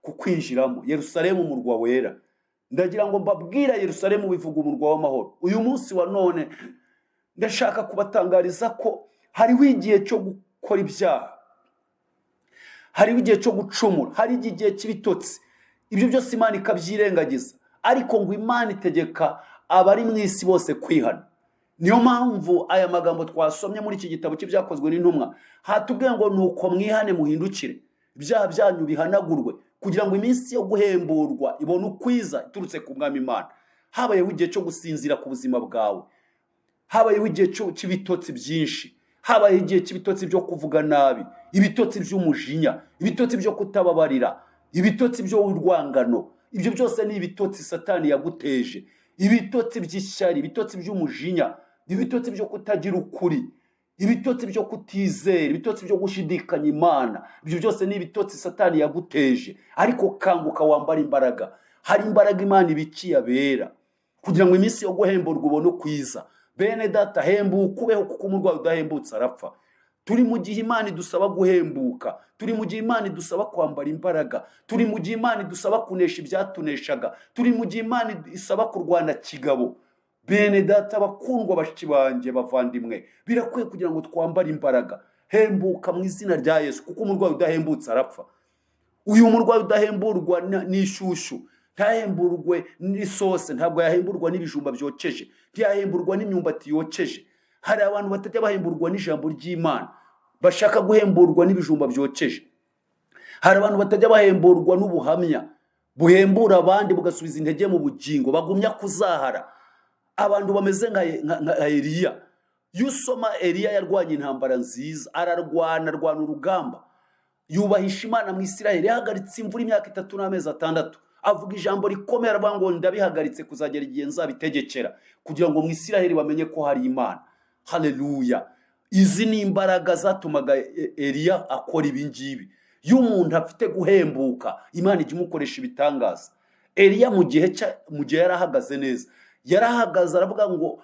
kukwinjiramo. Yerusalemu umurwa wera. Ndagira ngo mbabwira Yerusalemu bivuga umurwa w'amahoro. Uyu munsi wa none ndashaka kubatangariza ko hariho igihe cyo gukora ibyaha, hariho igihe cyo gucumura, hari igihe cy'ibitotsi. Ibyo byose Imana ikabyirengagiza, ariko ngo Imana itegeka abari mu isi bose kwihana. niyo mpamvu aya magambo twasomye muri iki gitabo cy'ibyakozwe n'intumwa hatubwiye ngo nuko mwihane muhindukire ibyaha byanyu bihanagurwe kugira ngo iminsi yo guhemburwa ibone ukwiza iturutse ku mwami Imana. Habayeho igihe cyo gusinzira ku buzima bwawe, habayeho igihe cy'ibitotsi byinshi, habayeho igihe cy'ibitotsi byo kuvuga nabi, ibitotsi by'umujinya, ibitotsi byo kutababarira, ibitotsi by'urwangano. Ibyo byose ni ibitotsi Satani yaguteje, ibitotsi by'ishyari, ibitotsi by'umujinya, ibitotsi byo kutagira ukuri, ibitotsi byo kutizera, ibitotsi byo gushidikanya Imana. Ibyo byose ni ibitotsi Satani yaguteje. Ariko kanguka wambara imbaraga. Hari imbaraga Imana ibikiye abera kugira ngo iminsi yo guhemburwa ubone kwiza. Bene data, hembuka ubeho, kuko umurwayi udahembutse arapfa. Turi mu gihe Imana idusaba guhembuka, turi mu gihe Imana idusaba kwambara imbaraga, turi mu gihe Imana idusaba kunesha ibyatuneshaga, turi mu gihe Imana isaba kurwana kigabo. Bene data bakundwa, bashiki banjye, bavandimwe, birakwiye kugira ngo twambare imbaraga. Hembuka mu izina rya Yesu, kuko umurwayi udahembutse arapfa. Uyu murwayi udahemburwa n'ishushu, ntahemburwe n'isose, ntabwo yahemburwa n'ibijumba byokeje, ntiyahemburwa n'imyumbati yokeje. Hari abantu batajya bahemburwa n'ijambo ry'Imana, bashaka guhemburwa n'ibijumba byokeje. Hari abantu batajya bahemburwa n'ubuhamya buhembura abandi bugasubiza intege mu bugingo, bagumya kuzahara. Abantu bameze nka Eliya. Yusoma Eliya yarwanye intambara nziza, ararwana urugamba, yubahisha Imana mu Isiraheli, yahagaritse imvura imyaka 3 n'amezi 6. Avuga ijambo rikomeye, aravuga ngo ndabihagaritse kuzagera igihe nzabitegekera, kugira ngo mu Isiraheli bamenye ko hari Imana. Haleluya. Izi ni imbaraga zatumaga Eliya akora ibi ngibi. Iyo umuntu afite guhembuka, Imana ijya imukoresha ibitangaza. Eliya mu gihe yarahagaze neza, yarahagaze aravuga ngo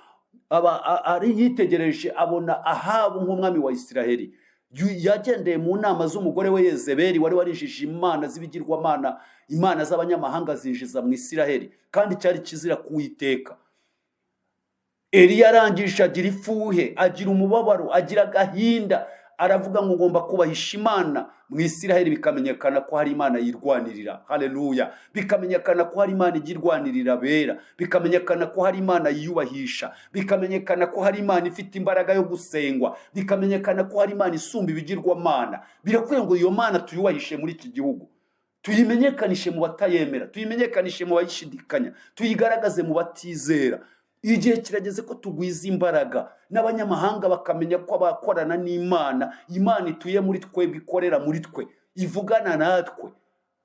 ari yitegereje abona Ahabu nk'umwami wa Isiraheli. Yagendeye mu nama z'umugore we Yezebeli wari warijije imana z'ibigirwamana, imana z'abanyamahanga zinjiza mu Isiraheli, kandi cyari kizira kuwiteka. Eliya arangije agira ifuhe, agira umubabaro, agira agahinda, aravuga ngo ngomba kubahisha Imana mu Isiraheli, bikamenyekana ko hari Imana yirwanirira. Haleluya. Bikamenyekana ko hari Imana igirwanirira abera, bikamenyekana ko hari Imana yiyubahisha, bikamenyekana ko hari Imana ifite imbaraga yo gusengwa, bikamenyekana ko hari Imana isumba ibigirwamana. Birakwiye ngo iyo Mana tuyubahishe muri iki gihugu, tuyimenyekanishe mu batayemera, tuyimenyekanishe mu bayishidikanya, tuyigaragaze mu batizera. Igihe kirageze ko tugwiza imbaraga, n'abanyamahanga bakamenya ko abakorana n'Imana, Imana ituye muri twebwe, ikorera muri twe, ivugana natwe,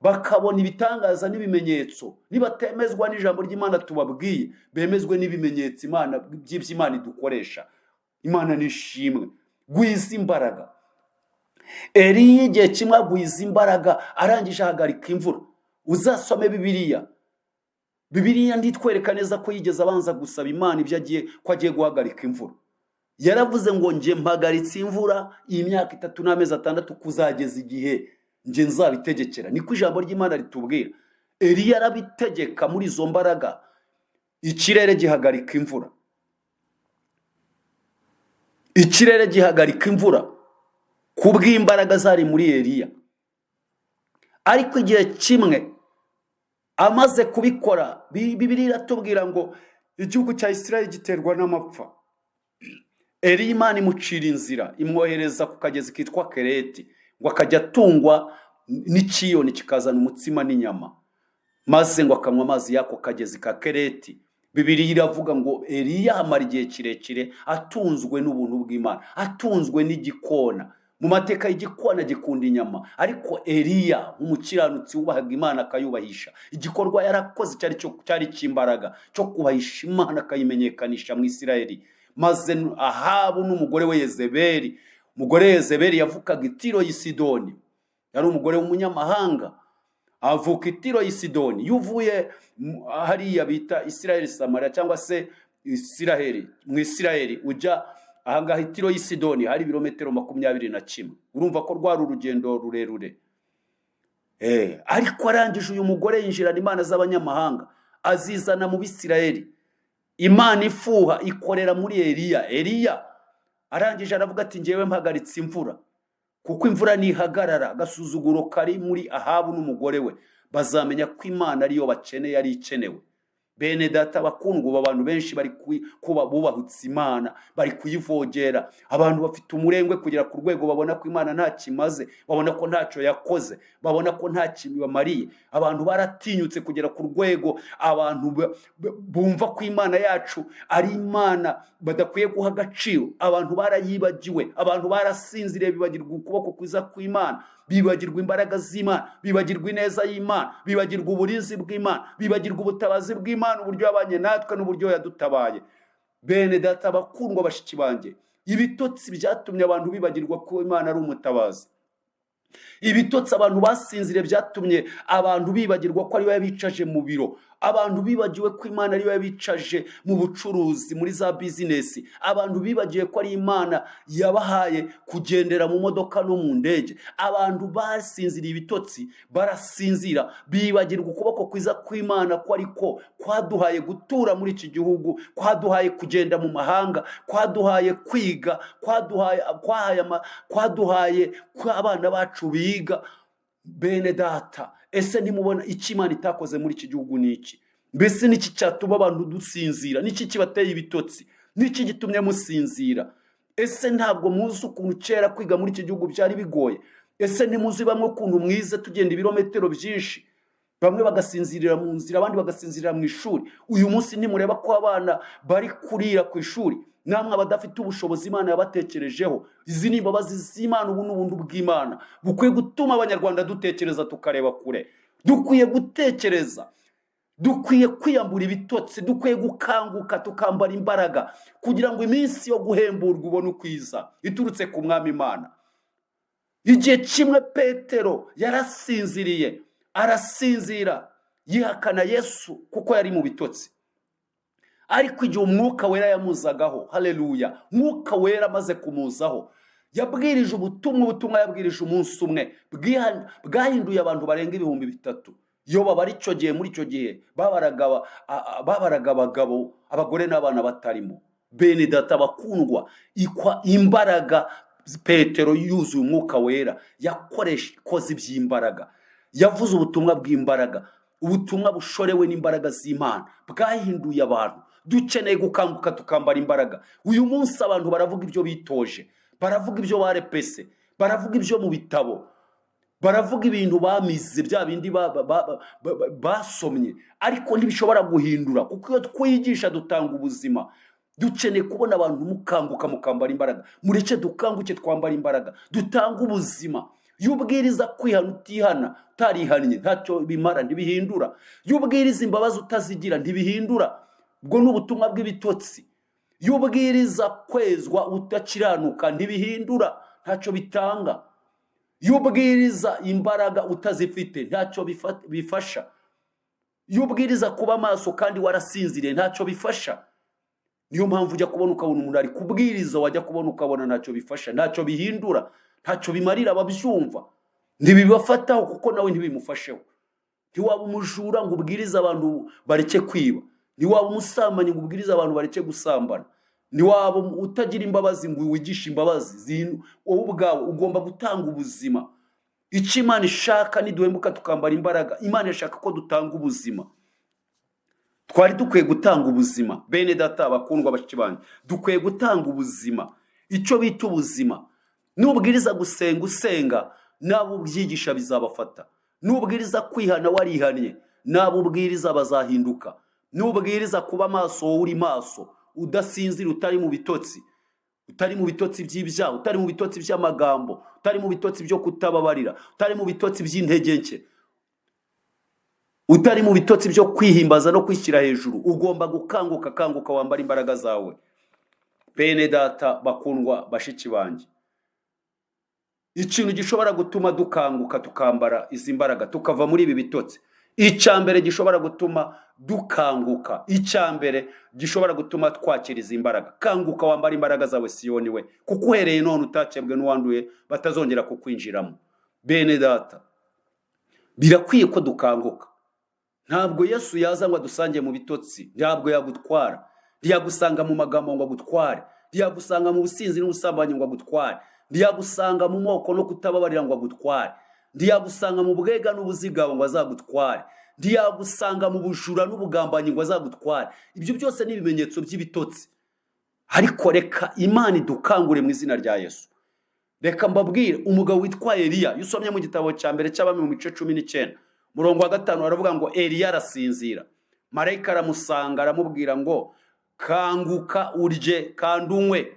bakabona ibitangaza n'ibimenyetso. Nibatemezwa n'ijambo ry'Imana tubabwiye, bemezwe n'ibimenyetso by'Imana idukoresha. Imana nishimwe. Gwiza imbaraga. Eliya igihe kimwe agwiza imbaraga, arangije ahagarika imvura. Uzasome Bibiliya nditwereka neza ko yigeze abanza gusaba Imana ibyo agiye guhagarika imvura. Yaravuze ngo nje mpagaritse imvura imyaka 3 n'amezi 6 kuzageza igihe nje nzabitegekera. Niko ijambo ry'Imana ritubwira. Eliya arabitegeka muri izo mbaraga, ikirere gihagarika imvura. Ikirere gihagarika imvura kubw'imbaraga zari muri Eliya. Ariko igihe kimwe amaze kubikora, Bibiliya iratubwira ngo igihugu cya Isiraheli giterwa n'amapfa. Eliya Imana imucira inzira, imwohereza ku kagezi kitwa Kereti, ngo akajya atungwa n'ikiyoni kikazana umutsima n'inyama, maze ngo akanywa amazi y'ako kagezi ka Kereti. Bibiliya iravuga ngo Eliya amara igihe kirekire atunzwe n'ubuntu bw'Imana, atunzwe n'igikona. Mu mateka y'igikona gikunda inyama, ariko Eliya nk'umukiranutsi wubahaga Imana akayubahisha, igikorwa yarakoze cyari cy'imbaraga cyo kubahisha Imana akayimenyekanisha mu Isiraheli. Maze Ahabu n'umugore we Yezebeli, umugore Yezebeli yavukaga i Tiro y'i Sidoni, yari umugore w'umunyamahanga, avuka i Tiro y'i Sidoni. Yuvuye hariya bita Isiraheli Samaria, cyangwa se mu Isiraheli ujya ahangaha i Tiro y'i Sidoni hari ibirometero 21. Urumva ko rwari urugendo rurerure. Ariko arangije uyu mugore yinjirana imana z'abanyamahanga, azizana mu Bisiraheli. Imana ifuha ikorera muri Eliya arangije aravuga ati ngewe mpagaritse imvura, kuko imvura nihagarara agasuzuguro kari muri Ahabu n'umugore we bazamenya ko Imana ariyo bakeneye, ari ikenewe. Bene data bakundwa, abantu benshi bari kuba bubahutse Imana, bari kuyivogera. Abantu bafite umurengwe kugera ku rwego babona ko Imana nta kimaze, babona ko ntacyo yakoze, babona ko nta kintu bamariye. Abantu baratinyutse kugera ku rwego abantu bumva ko Imana yacu ari Imana badakwiye guha agaciro. Abantu barayibagiwe, abantu barasinziriye, bibagirwa ukuboko kwiza kw'Imana, bibagirwa imbaraga z'Imana, bibagirwa ineza y'Imana, bibagirwa uburinzi bw'Imana, bibagirwa ubutabazi bw'Imana, uburyo yabanye natwe n'uburyo yadutabaye. Bene data bakundwa, bashiki banjye, ibitotsi byatumye abantu bibagirwa ko Imana ari umutabazi. Ibitotsi abantu basinzire byatumye abantu bibagirwa ko ari we yabicaje mu biro. Abantu bibagiwe ko Imana ari we yabicaje mu bucuruzi, muri za bizinesi. Abantu bibagiwe ko ari Imana yabahaye kugendera mu modoka no mu ndege. Abantu basinziriye ibitotsi barasinzira, bibagirwa ukuboko kwiza kw'Imana ko ariko kwaduhaye gutura muri iki gihugu, kwaduhaye kugenda mu mahanga, kwaduhaye kwiga, kwaduhaye ko abana bacu biga. Bene data, ese nimubona icyo Imana itakoze muri iki gihugu ni iki? Mbese niki cyatuma abantu dusinzira? Niki kibateye ibitotsi? Niki gitumye musinzira? Ese ntabwo muzi ukuntu kera kwiga muri iki gihugu byari bigoye? Ese ntimuzi bamwe ukuntu mwize tugenda ibirometero byinshi, bamwe bagasinzirira mu nzira, abandi bagasinzirira mu ishuri? Uyu munsi nimureba ko abana bari kurira ku ishuri, namwe abadafite ubushobozi Imana yabatekerejeho. Izi ni imbabazi z'Imana, ubu n'ubuntu bw'Imana bukwiye gutuma abanyarwanda dutekereza, tukareba kure. Dukwiye gutekereza, dukwiye kwiyambura ibitotsi, dukwiye gukanguka tukambara imbaraga, kugira ngo iminsi yo guhemburwa ubone ukwiza iturutse ku Mwami Imana. Igihe kimwe Petero yarasinziriye, arasinzira, yihakana Yesu kuko yari mu bitotsi. Ariko igihe Umwuka Wera yamuzagaho, haleluya, Mwuka Wera amaze kumuzaho, yabwirije ubutumwa yabwirije umunsi umwe bwahinduye abantu barenga 3,000. Iyo babara icyo gihe, muri icyo gihe babaraga abagabo, abagore n'abana batarimo. Bene data bakundwa, imbaraga Petero yuzuye Umwuka Wera yakoze iby'imbaraga, yavuze ubutumwa bw'imbaraga, ubutumwa bushorewe n'imbaraga z'Imana, bwahinduye abantu. Dukeneye gukanguka tukambara imbaraga. Uyu munsi abantu baravuga ibyo bitoje, baravuga ibyo barepese, baravuga ibyo mu bitabo, baravuga ibintu bamize, bya bindi basomye, ariko ntibishobora guhindura, kuko iyo twigisha dutanga ubuzima. Dukeneye kubona abantu mukanguka mukambara imbaraga. Mureke dukanguke twambara imbaraga, dutanga ubuzima. Iyo ubwiriza kwihana utihana, utarihannye, ntacyo bimara, ntibihindura. Iyo ubwiriza imbabazi utazigira, ntibihindura. Ubwo ni ubutumwa bw'ibitotsi. Iyo ubwiriza kwezwa udakiranuka, ntibihindura, ntacyo bitanga. Iyo ubwiriza imbaraga utazifite, ntacyo bifasha. Iyo ubwiriza kuba maso kandi warasinziriye, ntacyo bifasha. Niyo mpamvu ujya kubona ukabona umuntu ari kubwiriza, wajya kubona ukabona ntacyo bifasha, ntacyo bihindura, ntacyo bimarira ababyumva. Ntibibafataho kuko nawe ntibimufasheho. Ntiwaba umujura ngo ubwirize abantu bareke kwiba, ntiwaba umusambanyi ngo ubwirize abantu bareke gusambana, ntiwaba utagira imbabazi ngo wigishe imbabazi. Wowe ubwawe ugomba gutanga ubuzima. Icyo Imana ishaka niduhemuka tukambara imbaraga, Imana ishaka ko dutanga ubuzima. Twari dukwiye gutanga ubuzima. Bene data bakundwa, bashiki banjye, dukwiye gutanga ubuzima. Icyo bita ubuzima. Nubwiriza gusenga usenga, nabo ubyigisha bizabafata. Nubwiriza kwihana warihannye, nabo ubwiriza bazahinduka. Nubwiriza kuba maso uri maso, udasinzira, utari mu bitotsi, utari mu bitotsi by'ibyaha, utari mu bitotsi by'amagambo, utari mu bitotsi byo kutababarira, utari mu bitotsi by'intege nke, utari mu bitotsi byo kwihimbaza no kwishyira hejuru. Ugomba gukanguka wambara imbaraga zawe. Bene data bakundwa, bashiki banjye, ikintu gishobora gutuma dukanguka tukambara izi mbaraga, tukava muri ibi bitotsi, icyambere gishobora gutuma dukanguka, icyambere gishobora gutuma twakira izi mbaraga. Kanguka wambara imbaraga zawe Siyoni we, kuko uhereye none utakebwe n'uwanduye batazongera kukwinjiramo. Bene data, birakwiye ko dukanguka. Ntabwo Yesu yaza ngo adusange mu bitotsi, ntabwo yagutwara. Ntiyagusanga mu magambo ngo agutware, ntiyagusanga mu businzi n'ubusambanyi ngo agutware, ntiyagusanga mu moko no kutababarira ngo agutware, ntiyagusanga mu bwega n'ubuzigaba ngo azagutware, ntiyagusanga mu bujura n'ubugambanyi ngo azagutware. Ibyo byose ni ibimenyetso by'ibitotsi. Ariko reka Imana idukangure mu izina rya Yesu. Reka mbabwire umugabo witwa Eliya, iyo usomye mu gitabo cya mbere cy'Abami mu mice 19 murongo wa 5 aravuga ngo Eliya arasinzira. Marayika aramusanga aramubwira ngo kanguka urye kandi unywe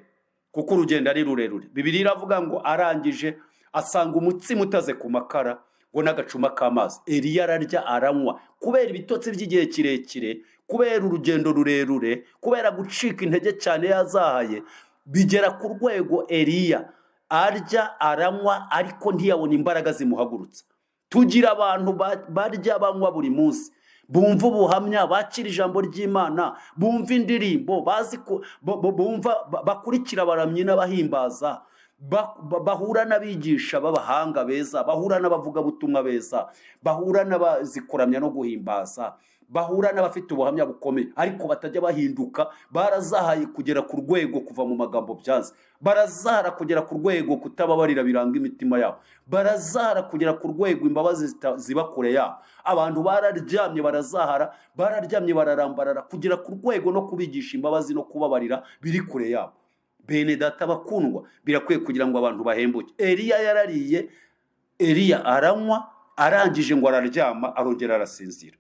kuko urugendo ari rurerure. Bibiliya iravuga ngo arangije asanga umutsima utaze ku makara ngo n'agacuma k'amazi. Eliya ararya aranywa kubera ibitotsi by'igihe kirekire, kubera urugendo rurerure, kubera gucika intege cyane yazahaye, bigera ku rwego Eliya arya aranywa ariko ntiyabona imbaraga zimuhagurutsa. Tugira abantu barya banywa buri munsi, bumva ubuhamya, bakira ijambo ry'Imana, bumva indirimbo, bumva bakurikira abaramyi n'abahimbaza, bahura n'abigisha b'abahanga beza, bahura n'abavugabutumwa beza, bahura n'abazikuramya no guhimbaza, bahura n'abafite ubuhamya bukomeye, ariko batajya bahinduka. Barazahaye kugera ku rwego kuva mu magambo byanze, barazahara kugera ku rwego kutababarira biranga imitima yabo, barazahara kugera ku rwego imbabazi ziba kure yabo. Abantu bararyamye barazahara, bararyamye bararambarara kugera ku rwego no kubigisha imbabazi no kubabarira biri kure yabo. Bene data bakundwa, birakwiye kugira ngo abantu bahembuke. Eliya yarariye, Eliya aranywa, arangije ngo araryama, arongera arasinzira.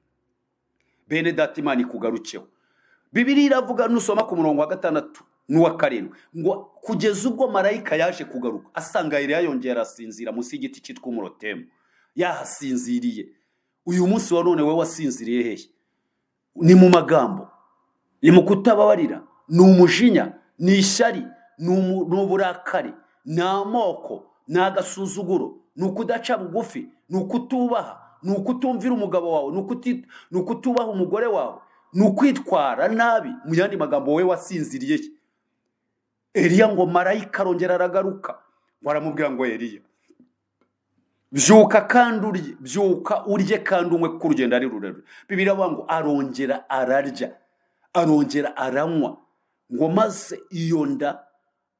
Bene data Imana ikugarukeho. Bibiliya iravuga nusoma ku murongo wa 6 n'uwa 7 ngo kugeza ubwo marayika yaje kugaruka asanga Eliya yongera asinzira munsi y'igiti cyitwa umurotemu. Yahasinziriye. Uyu munsi wa none we wasinziriye hehe? Ni mu magambo, ni mu kutababarira, ni umujinya, ni ishyari, ni uburakari, ni amoko, ni agasuzuguro, ni ukudaca bugufi, ni ukutubaha, ni ukutumvira umugabo wawe, ni ukutubaha umugore wawe, ni ukwitwara nabi. Mu yandi magambo we wasinziriye. Eliya ngo marayika arongera aragaruka, baramubwira ngo Eliya byuka kandi urye, byuka urye kandi unywe kuko urugendo ari rurerure. Bibiliya iravuga ngo arongera ararya, arongera aranywa, ngo maze iyo nda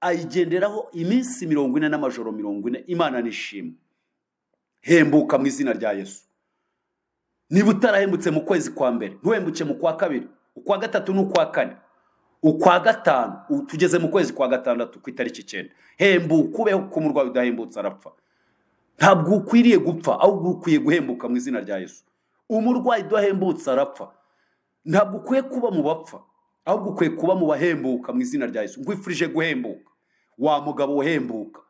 ayigenderaho iminsi 40 n'amajoro 40. Imana nishimwe. Hembuka mu izina rya Yesu. Niba utarahembutse mu kwezi kwa mbere, ntuhembuke mu kwa kabiri, ukwa gatatu n'ukwa kane, ukwa gatanu, tugeze mu kwezi kwa gatandatu ku itariki 9. Hembuka ubeho kuko umurwayi udahembutse arapfa. Ntabwo ukwiriye gupfa, ahubwo ukwiye guhembuka mu izina rya Yesu. Umurwayi udahembutse arapfa. Ntabwo ukwiye kuba mu bapfa, ahubwo ukwiye kuba mu bahembuka mu izina rya Yesu. Nkwifurije guhembuka, wa mugabo uhembuka.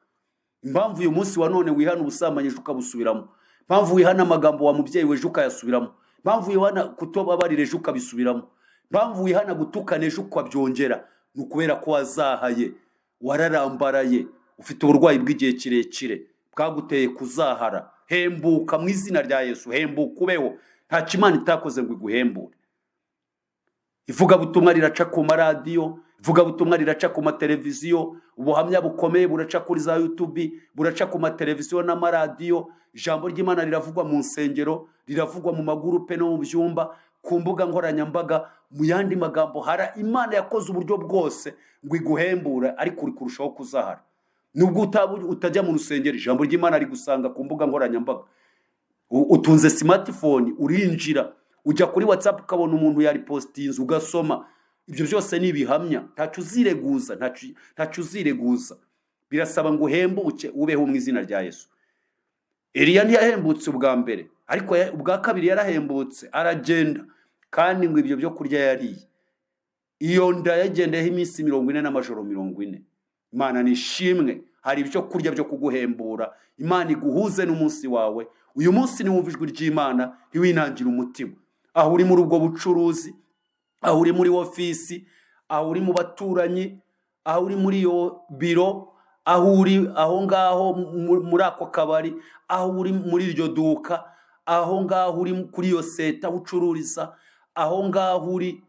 Impamvu uyu munsi wa none wihana ubusambanyi ukabusubiramo, impamvu wihana amagambo wa mubyeyi weje ukayasubiramo, impamvu wihana kutobabarira ejo ukabisubiramo, impamvu wihana gutukana ejo ukabyongera, ni ukubera ko wazahaye, wararambaraye, ufite uburwayi bw'igihe kirekire bwaguteye kuzahara. Hembuka mu izina rya Yesu. Hembuka ubeho, nta kimana itakoze ngo iguhembure. Ivugabutumwa riraca ku maradiyo, ivugabutumwa riraca ku mateleviziyo, ubuhamya bukomeye buraca kuri za YouTube, buraca ku mateleviziyo n'amaradiyo. Ijambo ry'Imana riravugwa mu nsengero, riravugwa mu magurupe no mu byumba, ku mbuga nkoranyambaga. Mu yandi magambo, hara Imana yakoze uburyo bwose ngo iguhembura, ariko uri kurushaho kuzahara. Nubwo utajya mu rusengero, ijambo ry'Imana rigusanga ku mbuga nkoranyambaga. Utunze smartphone, urinjira, ujya kuri WhatsApp ukabona umuntu yari postinze ugasoma. Ibyo byose ni ibihamya. Ntacu uzireguza. Birasaba ngo uhembuke ubeho mu izina rya Yesu. Eliya ntiyahembutse ubwa mbere, ariko ubwa kabiri yarahembutse aragenda, kandi ngo ibyo byo kurya yariye. Iyo nda yagendeyeho iminsi 40 n'amajoro 40. Imana nishimwe. Hari ibyo kurya byo kuguhembura. Imana iguhuze n'umunsi wawe. Uyu munsi niwumva ijwi ry'Imana, ntiwinangire umutima. Aho uri muri ubwo bucuruzi, aho uri muri ofisi, aho uri mu baturanyi, aho uri muri yo biro, aho uri aho ngaho muri ako kabari, aho uri muri iryo duka, aho ngaho uri kuri yo seta ucururiza, aho ngaho uri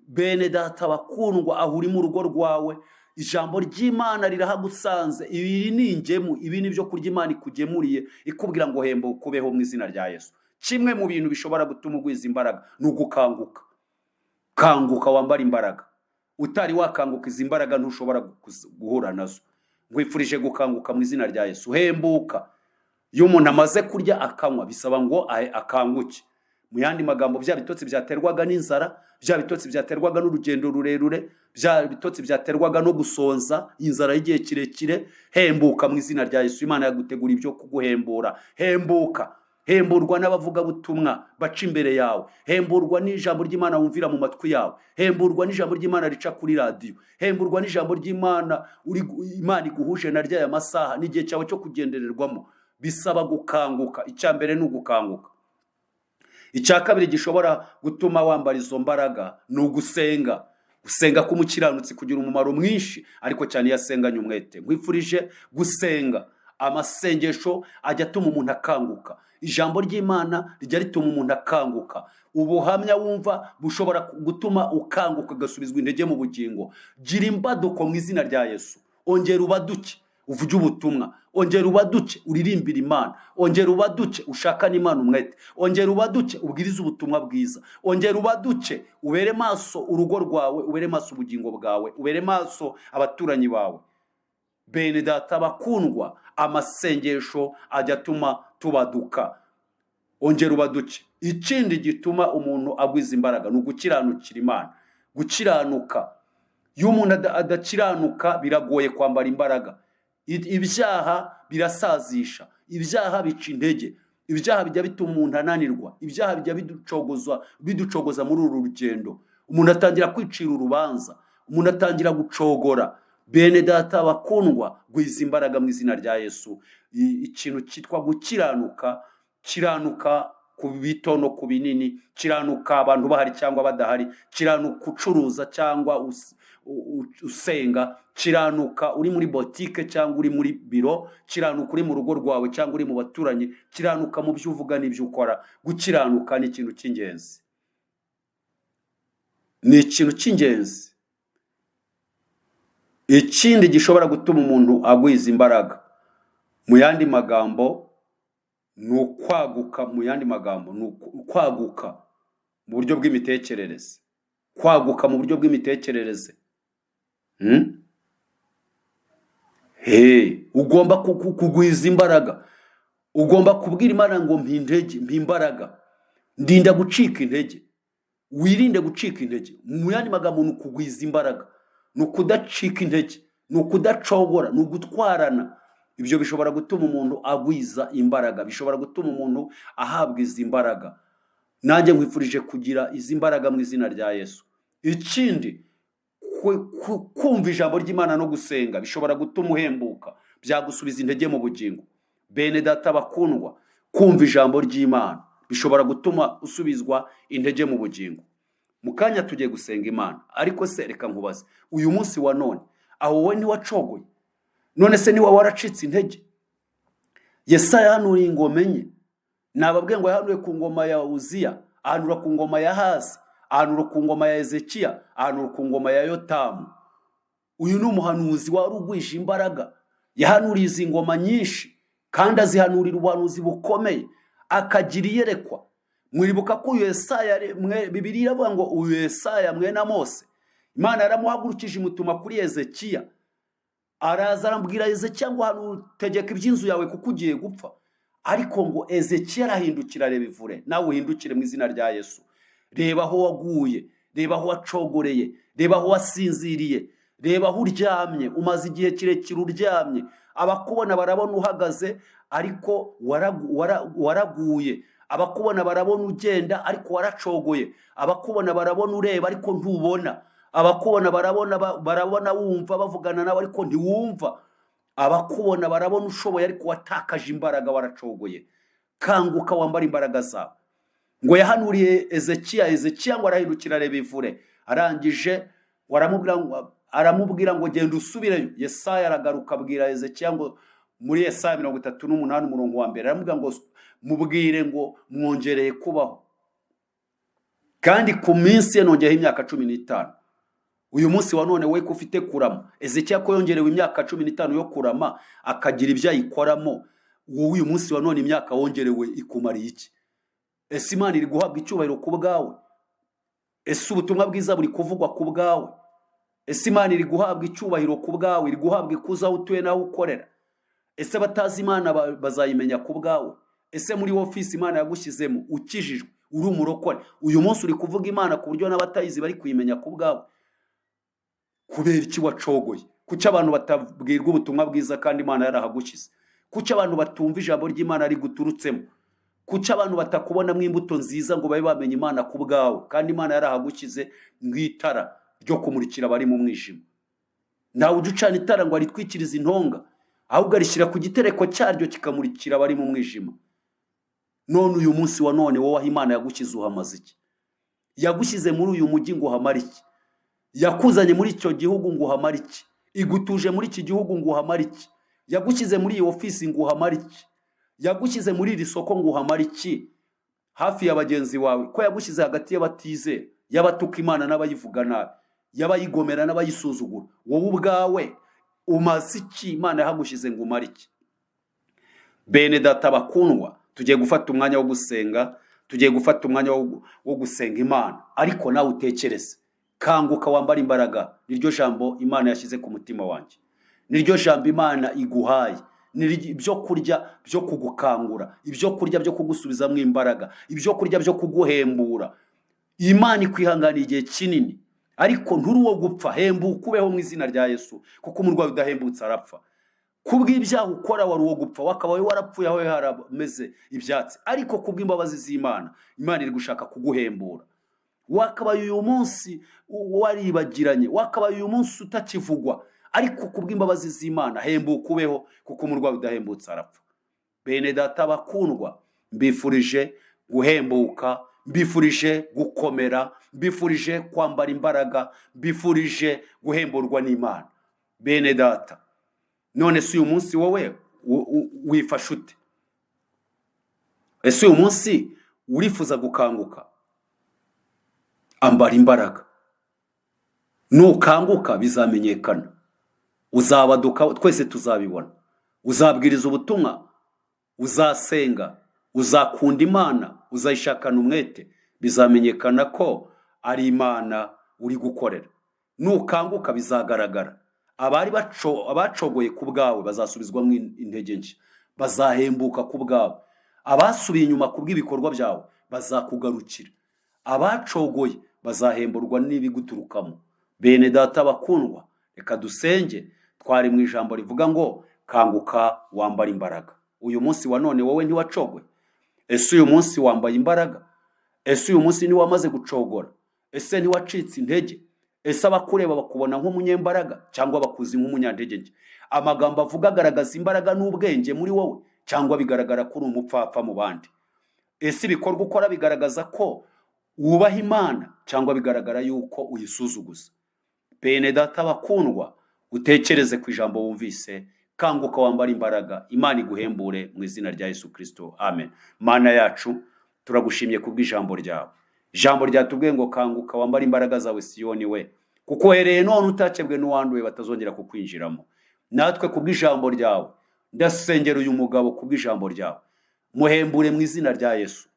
bene data bakundwa, aho uri mu rugo rwawe, ijambo ry'Imana rirahagusanze. Ibi ni ingemu, ibi ni byo kurya Imana ikugemuriye, ikubwira ngo hembuka ubeho mu izina rya Yesu. Kimwe mu bintu bishobora gutuma ugwiza imbaraga ni ugukanguka. Kanguka wambara imbaraga. Utari wakanguka izi imbaraga ntushobora guhura nazo. Nkwifurije gukanguka mu izina rya Yesu. Hembuka. Iyo umuntu amaze kurya akanywa, bisaba ngo akanguke. mu yandi magambo bya bitotsi byaterwaga n'inzara, bya bitotsi byaterwaga n'urugendo rurerure, bya bitotsi byaterwaga no gusonza inzara y'igihe kirekire, hembuka mu izina rya Yesu. Imana yagutegura ibyo kuguhembura. Hembuka, hemburwa n'abavugabutumwa baca imbere yawe, hemburwa n'ijambo ry'Imana wumvira mu matwi yawe, hemburwa n'ijambo ry'Imana rica kuri radiyo, hemburwa n'ijambo ry'Imana Imana iguhuje na ryaya masaha n'igihe cyawe cyo kugendererwamo. Bisaba gukanguka. Icya mbere ni ugukanguka. Icya kabiri gishobora gutuma wambara izo mbaraga ni ugusenga. Gusenga k'umukiranutsi kugira umumaro mwinshi, ariko cyane iyo asenganye umwete. Nkwifurije gusenga. Amasengesho ajya atuma umuntu akanguka. Ijambo ry'Imana rijya rituma umuntu akanguka. Ubuhamya wumva bushobora gutuma ukanguka, ugasubizwa intege mu bugingo. Gira imbaduko mu izina rya Yesu. Ongera ubaduke, uvuge ubutumwa. Ongera ubaduke, uririmbira Imana. Ongera ubaduke, ushakane Imana umwete. Ongera ubaduke, ubwirize ubutumwa bwiza. Ongera ubaduke, ubere maso urugo rwawe, ubere maso ubugingo bwawe, ubere maso abaturanyi bawe. Bene data bakundwa, amasengesho ajya atuma tubaduka. Ongera ubaduke. Ikindi gituma umuntu agwiza imbaraga ni ugukiranukira Imana. Gukiranuka. Iyo umuntu adakiranuka biragoye kwambara imbaraga. Ibyaha birasazisha, ibyaha bica intege, ibyaha bijya bituma umuntu ananirwa, ibyaha bijya biducogoza muri uru rugendo. Umuntu atangira kwicira urubanza, umuntu atangira gucogora. Bene data bakundwa, gwiza imbaraga mu izina rya Yesu. Ikintu cyitwa gukiranuka, kiranuka ku bito no ku binini, kiranuka abantu bahari cyangwa badahari, kiranuka ucuruza cyangwa usenga, kiranuka uri muri botike cyangwa uri muri biro, kiranuka uri mu rugo rwawe cyangwa uri mu baturanyi, kiranuka mu byo uvuga n'ibyo ukora. Gukiranuka ni ikintu cy'ingenzi. Ni ikintu cy'ingenzi. Ikindi gishobora gutuma umuntu agwiza imbaraga, mu yandi magambo, ni ukwaguka. Mu yandi magambo ni ukwaguka mu buryo bw'imitekerereze. Kwaguka mu buryo bw'imitekerereze. Ugomba kugwiza imbaraga. Ugomba kubwira Imana ngo mpa intege, mpa imbaraga. Ndinda gucika intege. Wirinde gucika intege. Mu yandi magambo ni ukugwiza imbaraga, ni ukudacika intege, ni ukudacogora, ni ugutwarana. Ibyo bishobora gutuma umuntu agwiza imbaraga, bishobora gutuma umuntu ahabwa izi mbaraga. Nanjye nkwifurije kugira izi mbaraga mu izina rya Yesu. Ikindi, kumva ijambo ry'Imana no gusenga bishobora gutuma uhembuka, byagusubiza intege mu bugingo. Bene data bakundwa, kumva ijambo ry'Imana bishobora gutuma usubizwa intege mu bugingo. Mu kanya tugiye gusenga Imana, ariko se reka nkubaze, uyu munsi wa none aho wowe ntiwacogoye? None se niba waracitse intege? Yesaya yahanuriye ingoma enye. Nababwiye ngo yahanuye ku ngoma ya Uziya, ahanura ku ngoma ya Ahazi, ahanura ku ngoma ya Hezekiya, ahanura ku ngoma ya Yotamu. Uyu ni umuhanuzi wari ugwije imbaraga. Yahanuriye izi ngoma nyinshi, kandi azihanurira ubuhanuzi bukomeye, akagira iyerekwa. Mwibuka ko uyu Yesaya, Bibiliya iravuga ngo uyu Yesaya mwene Mose, Imana yaramuhagurukije imutuma kuri Hezekiya. Araza arambwira Hezekiya ngo hano tegeka iby'inzu yawe kuko ugiye gupfa. Ariko ngo Hezekiya arahindukira areba ivure. Nawe uhindukire mu izina rya Yesu. Reba aho waguye, reba aho wacogoreye, reba aho wasinziriye, reba aho uryamye, umaze igihe kirekire uryamye. Abakubona barabona uhagaze ariko waraguye. Abakubona barabona ugenda ariko waracogoye. Abakubona barabona ureba ariko ntubona. Abakubona barabona wumva bavugana nawe ariko ntiwumva. Abakubona barabona ushoboye ariko watakaje imbaraga, waracogoye. Kanguka wambara imbaraga zawe. Ngo yahanuriye Hezekiya ngo arahindukira areba ivure. Arangije aramubwira ngo genda usubireyo. Yesaya aragaruka abwira Hezekiya ngo muri Yesaya 38 umurongo wa mbere aramubwira ngo mubwire ngo mwongereye kubaho, kandi ku minsi ye nongeyeho imyaka 15. Uyu munsi wa none we ko ufite kurama, Hezekiya ko yongerewe imyaka 15 yo kurama akagira ibyo ayikoramo, wowe uyu munsi wa none imyaka wongerewe ikumariye iki? Ese Imana iri guhabwa icyubahiro ku bwawe? Ese ubutumwa bwiza buri kuvugwa ku bwawe? Ese Imana iri guhabwa icyubahiro ku bwawe, iri guhabwa ikuzo aho utuye naho ukorera? Ese batazi Imana bazayimenya ku bwawe? Ese muri ofisi Imana yagushyizemo ukijijwe uri umurokore, uyu munsi uri kuvuga Imana ku buryo n'abatayizi bari kuyimenya ku bwawe. Kubera iki wacogoye? Kuki abantu batabwirwa ubutumwa bwiza kandi Imana yarahagukize? Kuki abantu batumva ijambo ry'Imana riguturutsemo? Kuki abantu batakubonamo imbuto nziza ngo babe bamenye Imana ku bwawe kandi Imana yarahagukize nk'itara ryo kumurikira abari mu mwijima? Ntawe ujya ucana itara ngo aritwikirize intonga, ahubwo arishyira ku gitereko cyaryo kikamurikira abari mu mwijima. None uyu munsi wa none wowe aho Imana yagukize uhamaze iki? Yagushyize muri uyu mujyi ngo uhamare iki? Yakuzanye muri icyo gihugu ngo uhamare iki? Igutuje muri iki gihugu ngo uhamare iki? Yagushyize muri iyi ofisi ngo uhamare iki? Yagushyize muri iri soko ngo uhamare iki? Hafi ya bagenzi wawe ko yagushyize hagati y'abatize, y'abatuka Imana n'abayivuga nabi, y'abayigomera n'abayisuzugura, wowe ubwawe umaze iki? Imana yahagushyize ngo umare iki? Bene data bakundwa, tugiye gufata umwanya wo gusenga, tugiye gufata umwanya wo gusenga Imana, ariko nawe utekereze. Kanguka wambara imbaraga, niryo jambo Imana yashyize ku mutima wanjye, niryo jambo Imana iguhaye, ibyo kurya byo kugukangura, ibyo kurya byo kugusubizamo imbaraga, ibyo kurya byo kuguhembura. Imana ikwihanganiye igihe kinini, ariko nturi uwo gupfa. Hembuka ubeho mu izina rya Yesu, kuko umurwayi udahembutse arapfa. Kubw'ibyaha ukora wari uwo gupfa, wakabaye warapfuye aho harameze ibyatsi, ariko kubw'imbabazi z'Imana, Imana iri gushaka kuguhembura. Wakabaye uyu munsi waribagiranye, wakabaye uyu munsi utakivugwa, ariko kubw'imbabazi z'Imana hembuka ubeho, kuko umurwayi udahembutse arapfa. Bene data bakundwa, mbifurije guhembuka, mbifurije gukomera, mbifurije kwambara imbaraga, mbifurije guhemburwa n'Imana. Bene data, none si uyu munsi wowe wifashe ute? Ese uyu munsi urifuza gukanguka? Ambara imbaraga. Nukanguka bizamenyekana, uzabaduka, twese tuzabibona. Uzabwiriza ubutumwa, uzasenga, uzakunda Imana, uzayishakana umwete, bizamenyekana ko ari Imana uri gukorera. Nukanguka bizagaragara. Abacogoye ku bwawe bazasubizwamo intege nshya, bazahembuka ku bwawe. Abasubiye inyuma ku bw'ibikorwa byawe bazakugarukira. Abacogoye bazahemburwa n'ibiguturukamo. Bene data bakundwa, reka dusenge. Twari mu ijambo rivuga ngo kanguka wambara imbaraga. Uyu munsi wa none wowe ntiwacogwe? Ese uyu munsi wambaye imbaraga? Ese uyu munsi ntiwamaze gucogora? Ese ntiwacitse intege? Ese abakureba bakubona nk'umunyembaraga cyangwa bakuzi nk'umunyantege nke? Amagambo avuga agaragaza imbaraga n'ubwenge muri wowe, cyangwa bigaragara ko uri umupfapfa mu bandi? Ese ibikorwa ukora bigaragaza ko wubaha Imana, cyangwa bigaragara yuko uyisuzuguza? Bene data bakundwa, utekereze ku ijambo wumvise. Kanguka wambara imbaraga, Imana iguhembure mu izina rya Yesu Kristo. Amen. Mana yacu, turagushimye kubw'ijambo ryawe. Ijambo ryatubwiye ngo kanguka wambara imbaraga zawe Siyoni we, kuko uhereye none utakebwe n'uwanduye batazongera kukwinjiramo. Natwe kubw'ijambo ryawe ndasengera uyu mugabo kubw'ijambo ryawe, muhembure mu izina rya Yesu.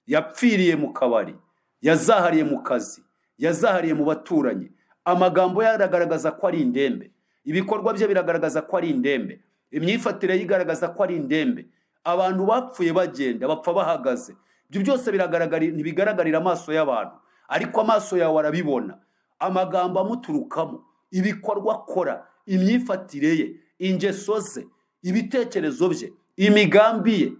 Yapfiriye mu kabari, yazahariye mu kazi, yazahariye mu baturanyi. Amagambo yaragaragaza ko ari indembe, ibikorwa bye biragaragaza ko ari indembe, imyifatire yigaragaza ko ari indembe. Abantu bapfuye bagenda, bapfa bahagaze. Ibyo byose ntibigaragarira amaso y'abantu, ariko amaso yawe arabibona. Amagambo amuturukamo, ibikorwa akora, imyifatire ye, ingeso ze, ibitekerezo bye, imigambi ye,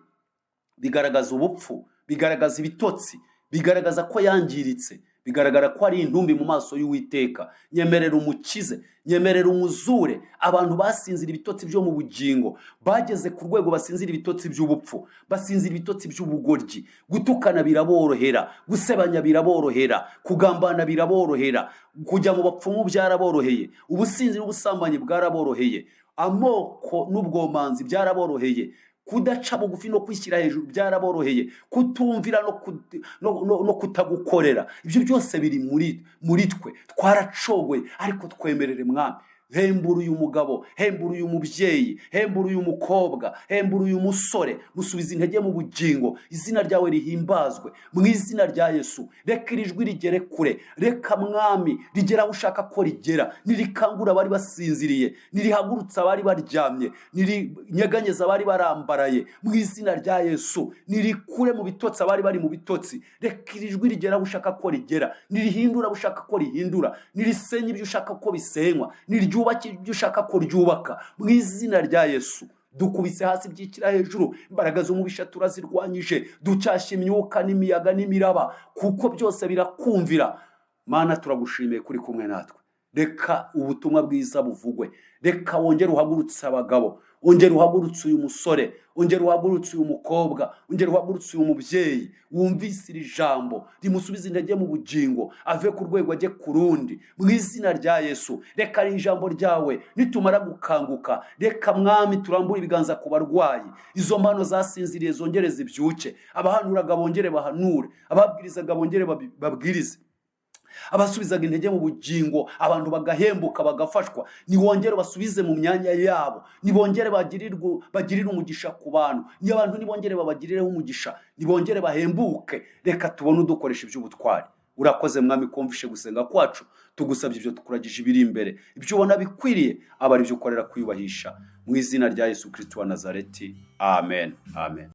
bigaragaza ubupfu, bigaragaza ibitotsi, bigaragaza ko yangiritse, bigaragara ko ari intumbi mu maso y'Uwiteka. Nyemerera umukize, nyemerera umuzure. Abantu basinzira ibitotsi byo mu bugingo, bageze ku rwego basinzira ibitotsi by'ubupfu, basinzira ibitotsi by'ubugoryi. Gutukana biraborohera, gusebanya biraborohera, kugambana biraborohera, kujya mu bapfumu byaraboroheye, ubusinzi n'ubusambanyi bwaraboroheye, amoko n'ubwomanzi byaraboroheye, kudaca bugufi no kwishyira hejuru byaraboroheye, kutumvira no kutagukorera. Ibyo byose biri muri twe. Twaracogoye, ariko twemerere Mwami, hembura uyu mugabo, hembura uyu mubyeyi, hembura uyu mukobwa, hembura uyu musore, musubiza intege mu bugingo. Izina ryawe rihimbazwe mu izina rya Yesu. Reka iri jwi rigere kure, reka mwami rigera aho ushaka ko rigera, nirikangura abari basinziriye, nirihagurutsa abari baryamye, nirinyeganyeza abari barambaraye mu izina rya Yesu, nirikure mu bitotsi abari bari mu bitotsi. Reka iri jwi rigera aho ushaka ko rigera, nirihindura aho ushaka ko rihindura, nirisenye ibyo ushaka ko bisenywa, niryubake ibyo ushaka ko ryubaka mu izina rya Yesu. Dukubise hasi byikira hejuru, imbaraga z'umubisha turazirwanyije, ducyashye imyuka n'imiyaga n'imiraba, kuko byose birakumvira. Mana turagushimiye kuri kumwe natwe. Reka ubutumwa bwiza buvugwe, reka wongere uhagurutse abagabo, wongere uhagurutse uyu musore, wongere uhagurutse uyu mukobwa, wongere uhagurutse uyu mubyeyi wumvise iri jambo, rimusubize intege mu bugingo, ave ku rwego ajye ku rundi mu izina rya Yesu. Reka ari ijambo ryawe nitumara gukanguka, reka mwami turambure ibiganza ku barwayi, izo mpano zasinziriye zongere zibyuke, abahanuraga bongere bahanure, ababwirizaga bongere babwirize, abasubizaga intege mu bugingo abantu bagahembuka bagafashwa, niwongere basubize mu myanya yabo, nibongere bagirire umugisha ku bantu, ni abantu nibongere babagirireho umugisha, nibongere bahembuke. Reka tubone udukoresha iby'ubutwari. Urakoze mwami kumvishe gusenga kwacu, tugusabye ibyo tukuragije ibiri imbere, ibyo ubona bikwiriye aba ari byo ukorera kwiyubahisha mu izina rya Yesu Kristo wa Nazareti. Amen, amen.